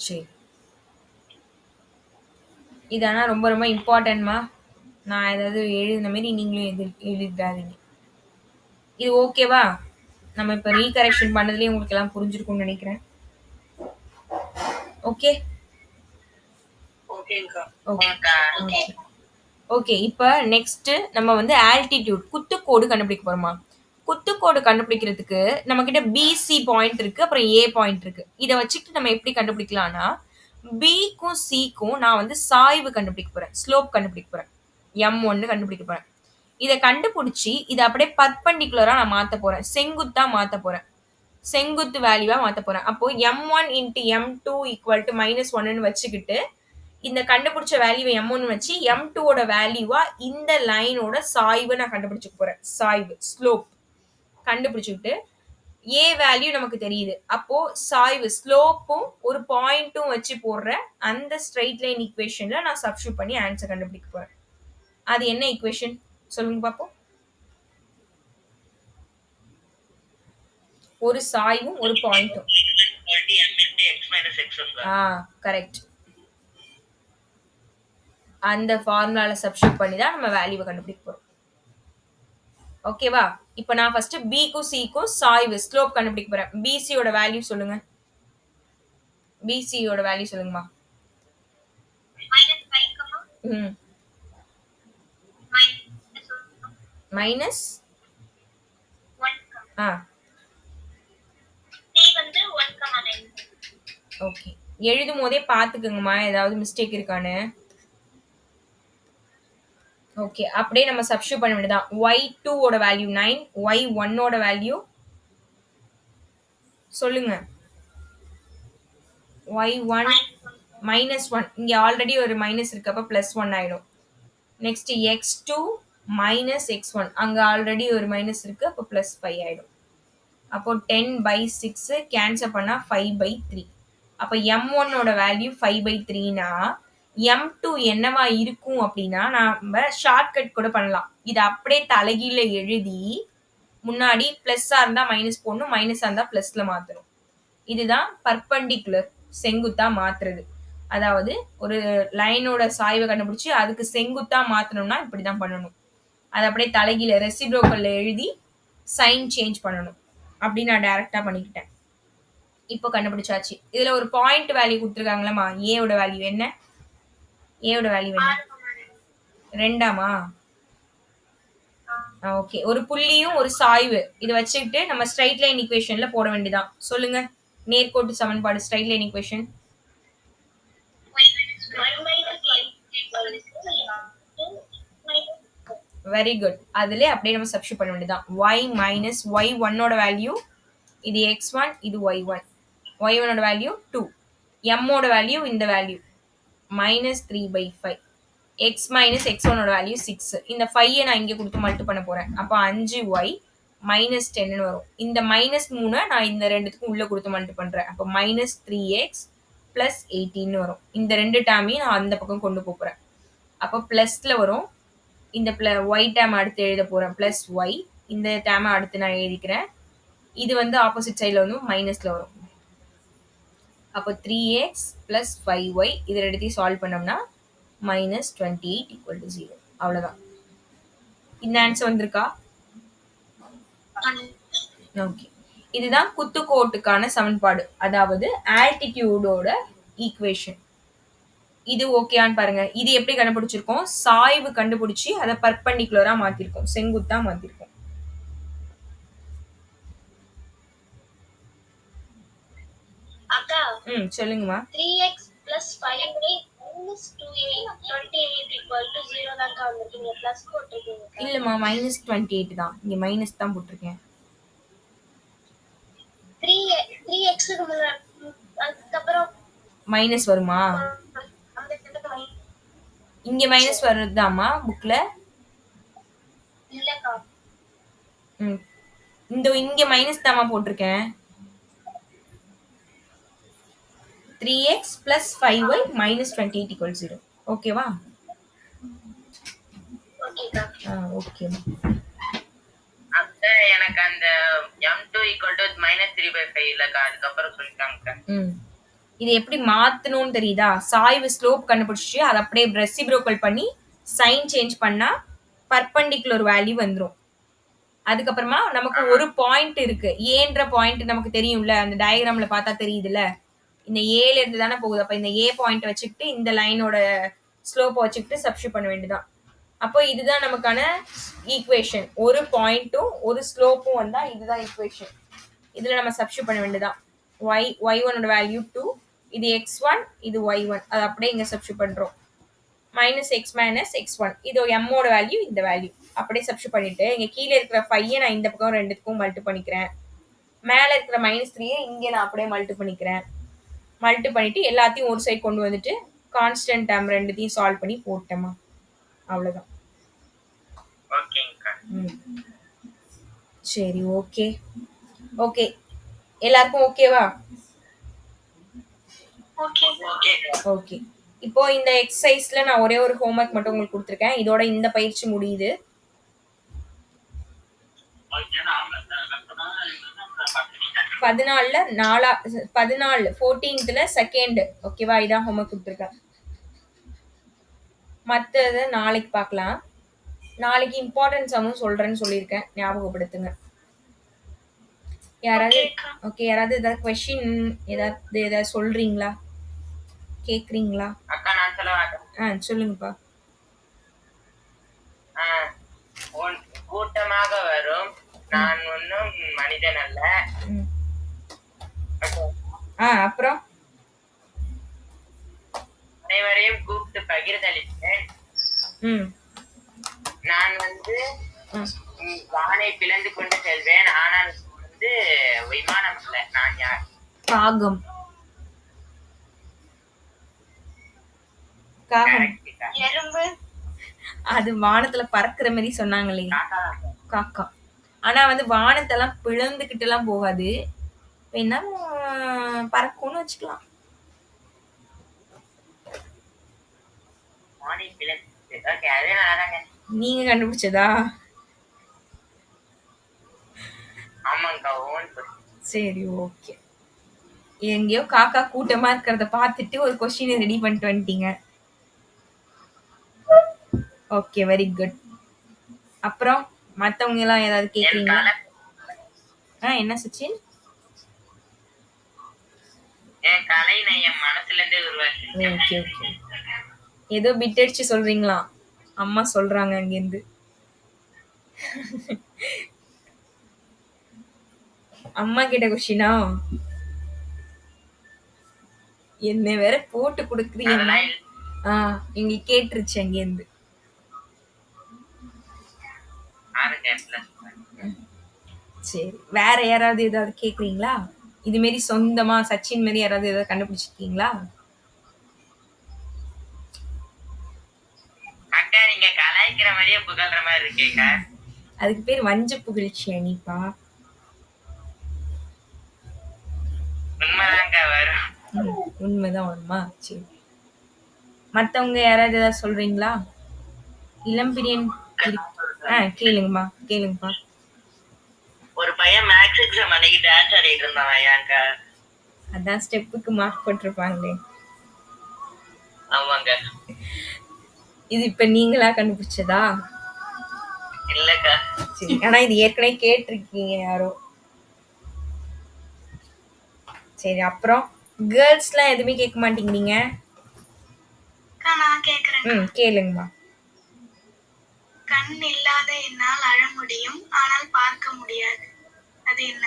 சரி. இது ஆனா ரொம்ப ரொம்ப இம்பார்ட்டன்ட்மா. நான் ஏதாவது எழுதின மாரி நீங்களும் எழுதிடாதீங்க. இது ஓகேவா? நம்ம இப்ப ரீகரெக்ஷன் பண்ணதுலயே உங்களுக்கு எல்லாம் புரிஞ்சிருக்கும்னு நினைக்கிறேன். Okay okay. இப்ப நெக்ஸ்ட் நம்ம வந்து ஆல்டிடியூட் குத்துக்கோடு கண்டுபிடிக்க போறோமா? குத்துக்கோடு கண்டுபிடிக்கிறதுக்கு நம்ம கிட்ட பிசி பாயிண்ட் இருக்கு, அப்புறம் ஏ பாயிண்ட் இருக்கு. இதை வச்சுக்கிட்டு நம்ம எப்படி கண்டுபிடிக்கலாம்னா, பிக்கும் சிக்கும் நான் வந்து சாய்வு கண்டுபிடிக்க போறேன், ஸ்லோப் கண்டுபிடிக்க போறேன், m1 கண்டுபிடிக்க போறேன். இதை கண்டுபிடிச்சி இதை அப்படியே பர்பண்டிகுலரா நான் மாத்த போறேன், செங்குத்தா மாத்த போறேன், செங்குத்து வேல்யூவா மாத்த போறேன். அப்போ m1 × m2 = -1ன்னு வச்சுக்கிட்டு இந்த கண்டுபிடிச்ச வேல்யூவை m1 வச்சு m2 ஓட வேல்யூவா இந்த லைனோட சாய்வை நான் கண்டுபிடிச்சுக்க போறேன். சாய்வு ஸ்லோப் கண்டுபிடிச்சுக்கிட்டு ஏ வேல்யூ நமக்கு தெரியுது. அப்போ சாய்வு ஸ்லோப்பும் ஒரு பாயிண்ட்டும் வச்சு போடுற அந்த ஸ்ட்ரெயிட் லைன் ஈக்குவேஷன்ல நான் சப்ஸ்டிட்யூட் பண்ணி ஆன்சர் கண்டுபிடிக்க போறேன். அது என்ன ஈக்குவேஷன் சொல்லுங்க பாப்போம். ஒரு சாய்வும் ஒரு பாயிண்ட்டும். கரெக்ட். அந்த ஃபார்முலால சப்ஸ்டிட்யூட் பண்ணி தான் நம்ம வேல்யூவை கண்டுபிடிக்க போறோம். ஓகேவா? இப்போ நான் ஃபர்ஸ்ட் பிக்கும் சிக்கும் சாய்வு ஸ்லோப் கண்டுபிடிக்க போறேன். பிசியோட வேல்யூ சொல்லுங்க. பிசியோட வேல்யூ சொல்லுங்கம்மா. Minus okay. எழுதும் போதே பாத்துக்கங்கம்மா ஏதாவது மிஸ்டேக் இருக்கான்னு. ஓகே அப்படியே நம்ம சப்ஸ்டிட்யூட் பண்ண வேண்டியதான். y2 ஓட வேல்யூ 9, y1 ஓட வேல்யூ சொல்லுங்க. y1 -1 இங்க ஆல்ரெடி ஒரு மைனஸ் இருக்கு, அப்ப +1 ஆயிடும். நெக்ஸ்ட் x2 -x1 அங்க ஆல்ரெடி ஒரு மைனஸ் இருக்கு, அப்ப +5 ஆயிடும். அப்போ 10/6 கேன்சல் பண்ணா 5/3. அப்ப m1 ஓட வேல்யூ 5/3னா m2 என்னவா இருக்கும் அப்படின்னா, நம்ம ஷார்ட்கட் கூட பண்ணலாம். இதை அப்படியே தலைகீழ எழுதி முன்னாடி பிளஸ்ஸா இருந்தா மைனஸ் போடணும், மைனஸா இருந்தா பிளஸ்ல மாத்தணும். இதுதான் பர்பண்டிகுலர் செங்குத்தா மாத்துறது. அதாவது ஒரு லைனோட சாய்வை கண்டுபிடிச்சு அதுக்கு செங்குத்தா மாத்தணும்னா இப்படிதான் பண்ணணும். அதை அப்படியே தலைகீழ ரெசிப்ரோக்கல்ல எழுதி சைன் சேஞ்ச் பண்ணணும். அப்படி நான் டைரக்டா பண்ணிக்கிட்டேன். இப்போ கண்டுபிடிச்சாச்சு. இதுல ஒரு பாயிண்ட் வேல்யூ கொடுத்துருக்காங்களா? ஏவோட வேல்யூ என்ன? ஏவோட வேல்யூ என்ன? 2ஆமா? ஓகே. ஒரு புள்ளியும் ஒரு சாய்வு இதை வச்சுக்கிட்டு நம்ம ஸ்ட்ரைட் லைன் ஈக்குவேஷன்ல போட வேண்டியதான். சொல்லுங்க. நேர்கோட்டு சமன்பாடு straight line equation. Very good. அதுல அப்படியே நம்ம சப்ஸ்டிட்யூட் பண்ண வேண்டியதான். y - y1 ஓட வேல்யூ இது x1, இது y1. y1 ஓட வேல்யூ 2, m ஓட வேல்யூ இந்த வேல்யூ -3/5, x - x1 ஓட வேல்யூ 6. இந்த 5 நான் இங்க கொடுத்து மல்டி பண்ண போறேன். அப்ப 5y -10 வரும். இந்த -3 நான் இந்த 2த்துக்கும் உள்ள குடுத்து மல்டி பண்றேன். அப்ப -3x + 18 வரும். இந்த 2 டேர்மையும் நான் அந்த பக்கம் கொண்டு போறேன். அப்ப பிளஸ்ல வரும். இந்த y டேர்ம் அடுத்து எழுத போறேன். +y. இந்த டேர்ம அடுத்து நான் எழுதிக்கிறேன். இது வந்து ஆப்போசிட் சைடுல வந்து மைனஸ்ல வரும். அப்போ 3x + 5y இது ரெண்டுத்தையும் சால்வ் பண்ணோம்னா -28 = 0. அவ்வளவுதான். இந்த ஆன்சர் வந்திருக்கா? ஓகே. இதுதான் குத்துக்கோட்டுக்கான சமன்பாடு. அதாவது ஆல்டிடியூடோட ஈக்குவேஷன். இது ஓகேயான்னு பாருங்க. இது எப்படி கண்டுபிடிச்சிருக்கோம்? சாய்வு கண்டுபிடிச்சு அதை பர்பெண்டிகுலரா மாத்திருக்கோம். செங்குத்தா மாத்திருக்கோம். அக்கா சொல்லுங்கம்மா. 3x + 5y - 2a 28 = 0 தான் வந்திருக்கு. நீங்க பிளஸ் போட்டுருக்கீங்க. இல்லம்மா -28 தான். இங்க மைனஸ் தான் போட்டிருக்கேன். 3x க்கு அதுக்கப்புறம் மைனஸ் வருமா? இங்க மைனஸ் வருதாமா புக்ல? இல்லக்கா. இங்க மைனஸ் தாமா போட்டிருக்கேன். 3x + 5y - 28 = 0. ஓகேவா? ஓகேக்கா. ஓகே. அக்கா எனக்கு அந்த m2 = -3/5 இல்லக்கா, அதுக்கப்புறம் சொல்லிட்டாங்க. இது எப்படி மாத்தணும்னு தெரியுதா? சாய்வு ஸ்லோப் கண்டுபிடிச்சு அதை அப்படியே ரெசிப்ரோக்கல் பண்ணி சைன் சேஞ்ச் பண்ணா பர்பெண்டிகுலர் வேல்யூ வந்துரும். அதுக்கப்புறமா நமக்கு ஒரு பாயிண்ட் இருக்கு. ஏன்ற பாயிண்ட் நமக்கு தெரியும்ல, அந்த டயக்ராம்ல பார்த்தா தெரியுதுல்ல. இந்த ஏல இருந்து தானே போகுது. அப்ப இந்த ஏ பாயிண்ட் வச்சுக்கிட்டு இந்த லைனோட ஸ்லோப்பை வச்சுக்கிட்டு சப்ஸ்டியூட் பண்ண வேண்டியதான். அப்போ இதுதான் நமக்கான ஈக்குவேஷன். ஒரு பாயிண்ட்டும் ஒரு ஸ்லோப்பும் வந்தா இதுதான் ஈக்குவேஷன். இதுல நம்ம சப்ஸ்டியூட் பண்ண வேண்டியதான். y1 வேல்யூ 2, இது x1, இது y1. அது அப்படியே இங்க சப்ஸ்டியூட் பண்றோம். -x - x1 இது m ஓட வேல்யூ, இந்த வேல்யூ அப்படியே சப்ஸ்டியூட் பண்ணிட்டு இங்க கீழே இருக்கிற 5 நான் இந்த பக்கம் ரெண்டுத்துக்கும் மல்டி பண்ணிக்கிறேன். மேல இருக்கிற -3 இங்க நான் அப்படியே மல்டி பண்ணிக்கிறேன். மல்டி பண்ணிட்டு எல்லாத்தையும் ஒரு சைடு கொண்டு வந்துட்டு கான்ஸ்டன்ட் டேர்ம் ரெண்டுத்தையும் சால்வ் பண்ணி போட்டேமா. அவ்வளவுதான். ஓகேங்கக்கா. சரி, ஓகே. ஓகே, எல்லாருக்கும் ஓகேவா? ஓகே. இப்போ இந்த எக்ஸசைஸ்ல நான் ஒரே ஒரு ஹோம்வொர்க் மட்டும் உங்களுக்கு கொடுத்துருக்கேன். இதோட இந்த பயிற்சி முடியுது. 14th second. ஓகேவா? இதான் ஹோம்வொர்க் கொடுத்துருக்கேன். மற்றதை நாளைக்கு பார்க்கலாம். நாளைக்கு இம்பார்ட்டன்ஸ் சம்மும் சொல்றேன்னு சொல்லியிருக்கேன், ஞாபகப்படுத்துங்க. யாராவது ஏதாவது கொஸ்டின் ஏதாவது சொல்றீங்களா? கேக்குறீங்களா? அக்கா நான் சொல்லவா? சொல்லுங்கப்பா. கூட்டமாக வரும், நான் ஒன்னும் மனிதன் அல்ல. அப்புறம் அனைவரையும் கூப்பிட்டு பகிர்ந்தளித்தேன். நான் வந்து வானை பிளந்து கொண்டு செல்வேன். ஆனால் வந்து விமானம் அல்ல. நான் யார்? காகம். எறும்பு. அது வானத்துல பறக்குற மாதிரி சொன்னாங்களே, காக்கா. ஆனா வந்து வானத்தெல்லாம் பிளந்துகிட்டு எல்லாம் போகாது. வேணா பறக்கும்னு வச்சுக்கலாம். நீங்க கண்டுபிடிச்சதா? சரி, ஓகே. எங்கேயோ காக்கா கூட்டமா இருக்கிறத பார்த்துட்டு ஒரு கொஸ்டின் ரெடி பண்ணிட்டு வந்துட்டீங்க. Okay, very good. அப்புறம் மத்தவங்க எல்லாம் ஏதாவது கேக்குறீங்களா? என்ன சச்சின்? Okay, okay. ஏதோ பிட் அடிச்சு சொல்றீங்களா? அம்மா சொல்றாங்க அங்கிருந்து. அம்மா கிட்ட கொஸ்டினா? என்ன வேற போட்டு கொடுக்குறீங்க. இங்க கேட்டுருச்சு அங்கிருந்து. சரி, வேற யாராவது ஏதாவது கேக்குறீங்களா? இது மாரி சொந்தமா சச்சின் மாரி யாராவது ஏதாவது கண்டுபிடிச்சிருக்கீங்களா? அக்கா நீங்க கலாய்க்கிற மாதிரியே புகழ்ற மாதிரி இருக்கீங்க. அதுக்கு பேர் வஞ்ச புகழ்ச்சி அனிப்பா. உண்மைதாங்க வரும். உண்மைதான் வருமா? சரி. மத்தவங்க யாராவது ஏதாவது சொல்றீங்களா? இளம்பிரியன் கேளுங்கம்மா கேளுங்கப்பா. ஒரு பையன் மேக்ஸ் எக்ஸாம் அன்னைக்கு டான்ஸ் ஆடிட்டு இருந்தான் ஏங்க. அதான் ஸ்டெப்புக்கு மார்க் போட்டிருப்பாங்களே. ஆமாங்க. இது இப்ப நீங்களா கண்டுபிடிச்சதா? இல்லக்கா. சரி, ஆனா இது ஏற்கனவே கேட்டிருக்கீங்க யாரோ. சரி, அப்புறம் கேர்ள்ஸ்லாம் எதுவுமே கேட்க மாட்டேங்கிறீங்க. நான் கேக்குறேன். கேளுங்கம்மா. கண் இல்லாத என்னால் அழ முடியும், ஆனால் பார்க்க முடியாது. அது என்ன?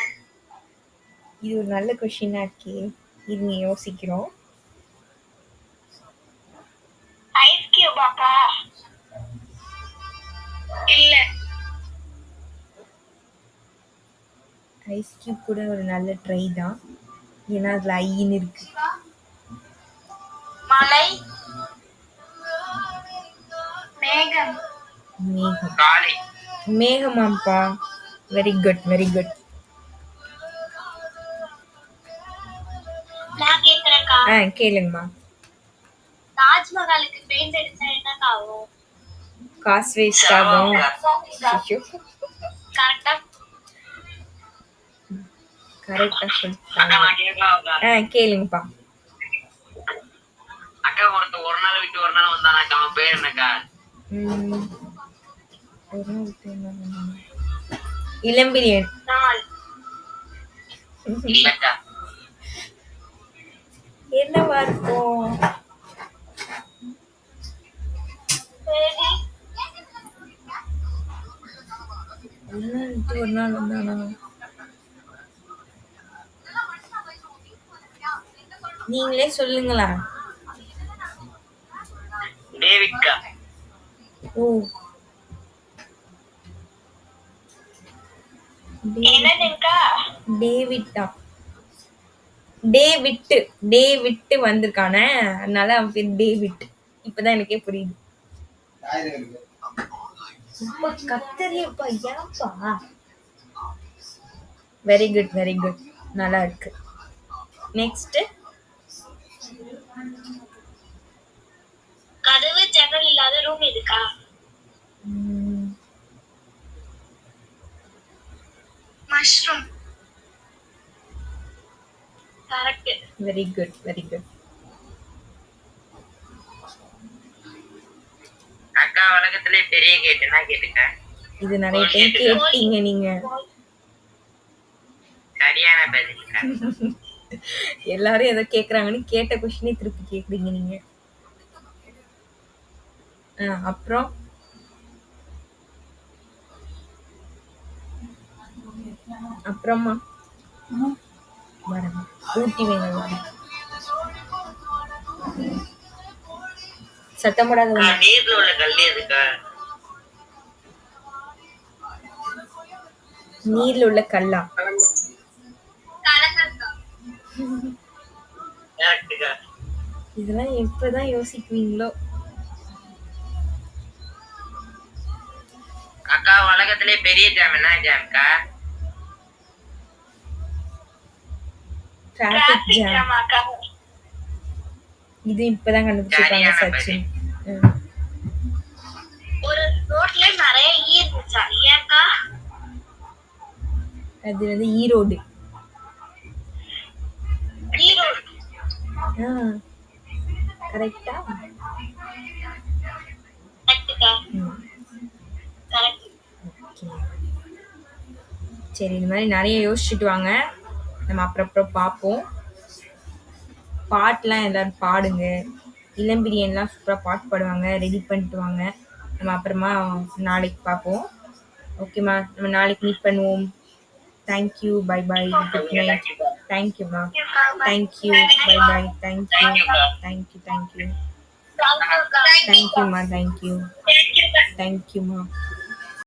இது ஒரு நல்ல கொஸ்டினா இருக்கே. இது யோசிக்கிறோம். ஐஸ் கியூப் அக்கா? இல்ல. ஐஸ் கியூப் கூட ஒரு நல்ல ட்ரை தான். ஏன்னா அதுல ஐன்னு இருக்கு. மலை, மேகம். மேகம். காலை. மேகமாப்பா. Very good very good. நான் கேக்குறேன்க்கா. கேளுங்கம்மா. தாஜ்மஹாலுக்கு பெயிண்ட் அடிச்சா என்ன ஆகும்? காசு வேஸ்ட் ஆகும். கரெக்டா கரெக்டா சொல்லிட்டாங்க. கேளுங்கப்பா. அக்கா ஒருத்தர் ஒரு நாள் விட்டு ஒரு நாள் வந்தானக்கா, அவன் பேர் என்னக்கா? இளம்பிரியன். நாள். இல்லக்கா. என்னவா இருக்கும்? சரி. ஒரு நாள் விட்டு ஒரு நாள் வந்தானா? நீங்களே சொல்லுங்களா? டேவிட்கா. ஓ, என்னதுக்கா? டேவிட்டா? டேவிட்டு வந்திருக்கானே, அதனால அவன் பேர் டேவிட். இப்பதான் எனக்கே புரியுது. கத்தரியப்பா ஏன்பா? வெரி குட் வெரி குட், நல்லா இருக்கு. நெக்ஸ்ட். கதவு ஜன்னல் இல்லாத ரூம் இருக்கா? Mushroom. Correct. Very good very good. அக்கா உலகத்திலே பெரிய கேட்டுனா கேட்டுக்க. இது நிறைய டைம் கேட்டீங்க நீங்க. சரியான பதில். எல்லாரும் எதை கேக்குறாங்கன்னு கேட்ட கொஸ்டினே திருப்பி கேக்குறீங்க நீங்க. அப்புறம் அப்புறமா வரேன். ஊட்டி வேணும். சத்தம் போடாத. நீர்ல உள்ள கல் எதுக்கா? நீர்ல உள்ள கல்லா? இதெல்லாம் எப்பதான் யோசிக்குவீங்களோ? அக்கா உலகத்திலே பெரிய ஜாம் என்ன ஜாம்க்கா? Traffic jam. இது இப்பதான் கண்டுபிடிச்சிருக்காங்க சச்சின். ஒரு ரோட்ல நிறைய ஈ இருந்துச்சா, ஏக்கா? அது வந்து ஈரோடு. ஈரோடு. கரெக்டா? சரி, இந்த மாதிரி நிறைய யோசிச்சுட்டு வாங்க. நம்ம அப்புறம் பார்ப்போம். பாட்டுலாம் எல்லாரும் பாடுங்க. இளம்பிரியன்லாம் சூப்பராக பாட்டு பாடுவாங்க. ரெடி பண்ணிட்டு வாங்க. நம்ம அப்புறமா நாளைக்கு பார்ப்போம். ஓகேம்மா, நம்ம நாளைக்கு மீட் பண்ணுவோம். Thank you, bye bye, good night. தேங்க்யூம்மா, thank you, bye bye, thank you, thank you, thank you, தேங்க்யூம்மா, தேங்க்யூ, தேங்க்யூம்மா.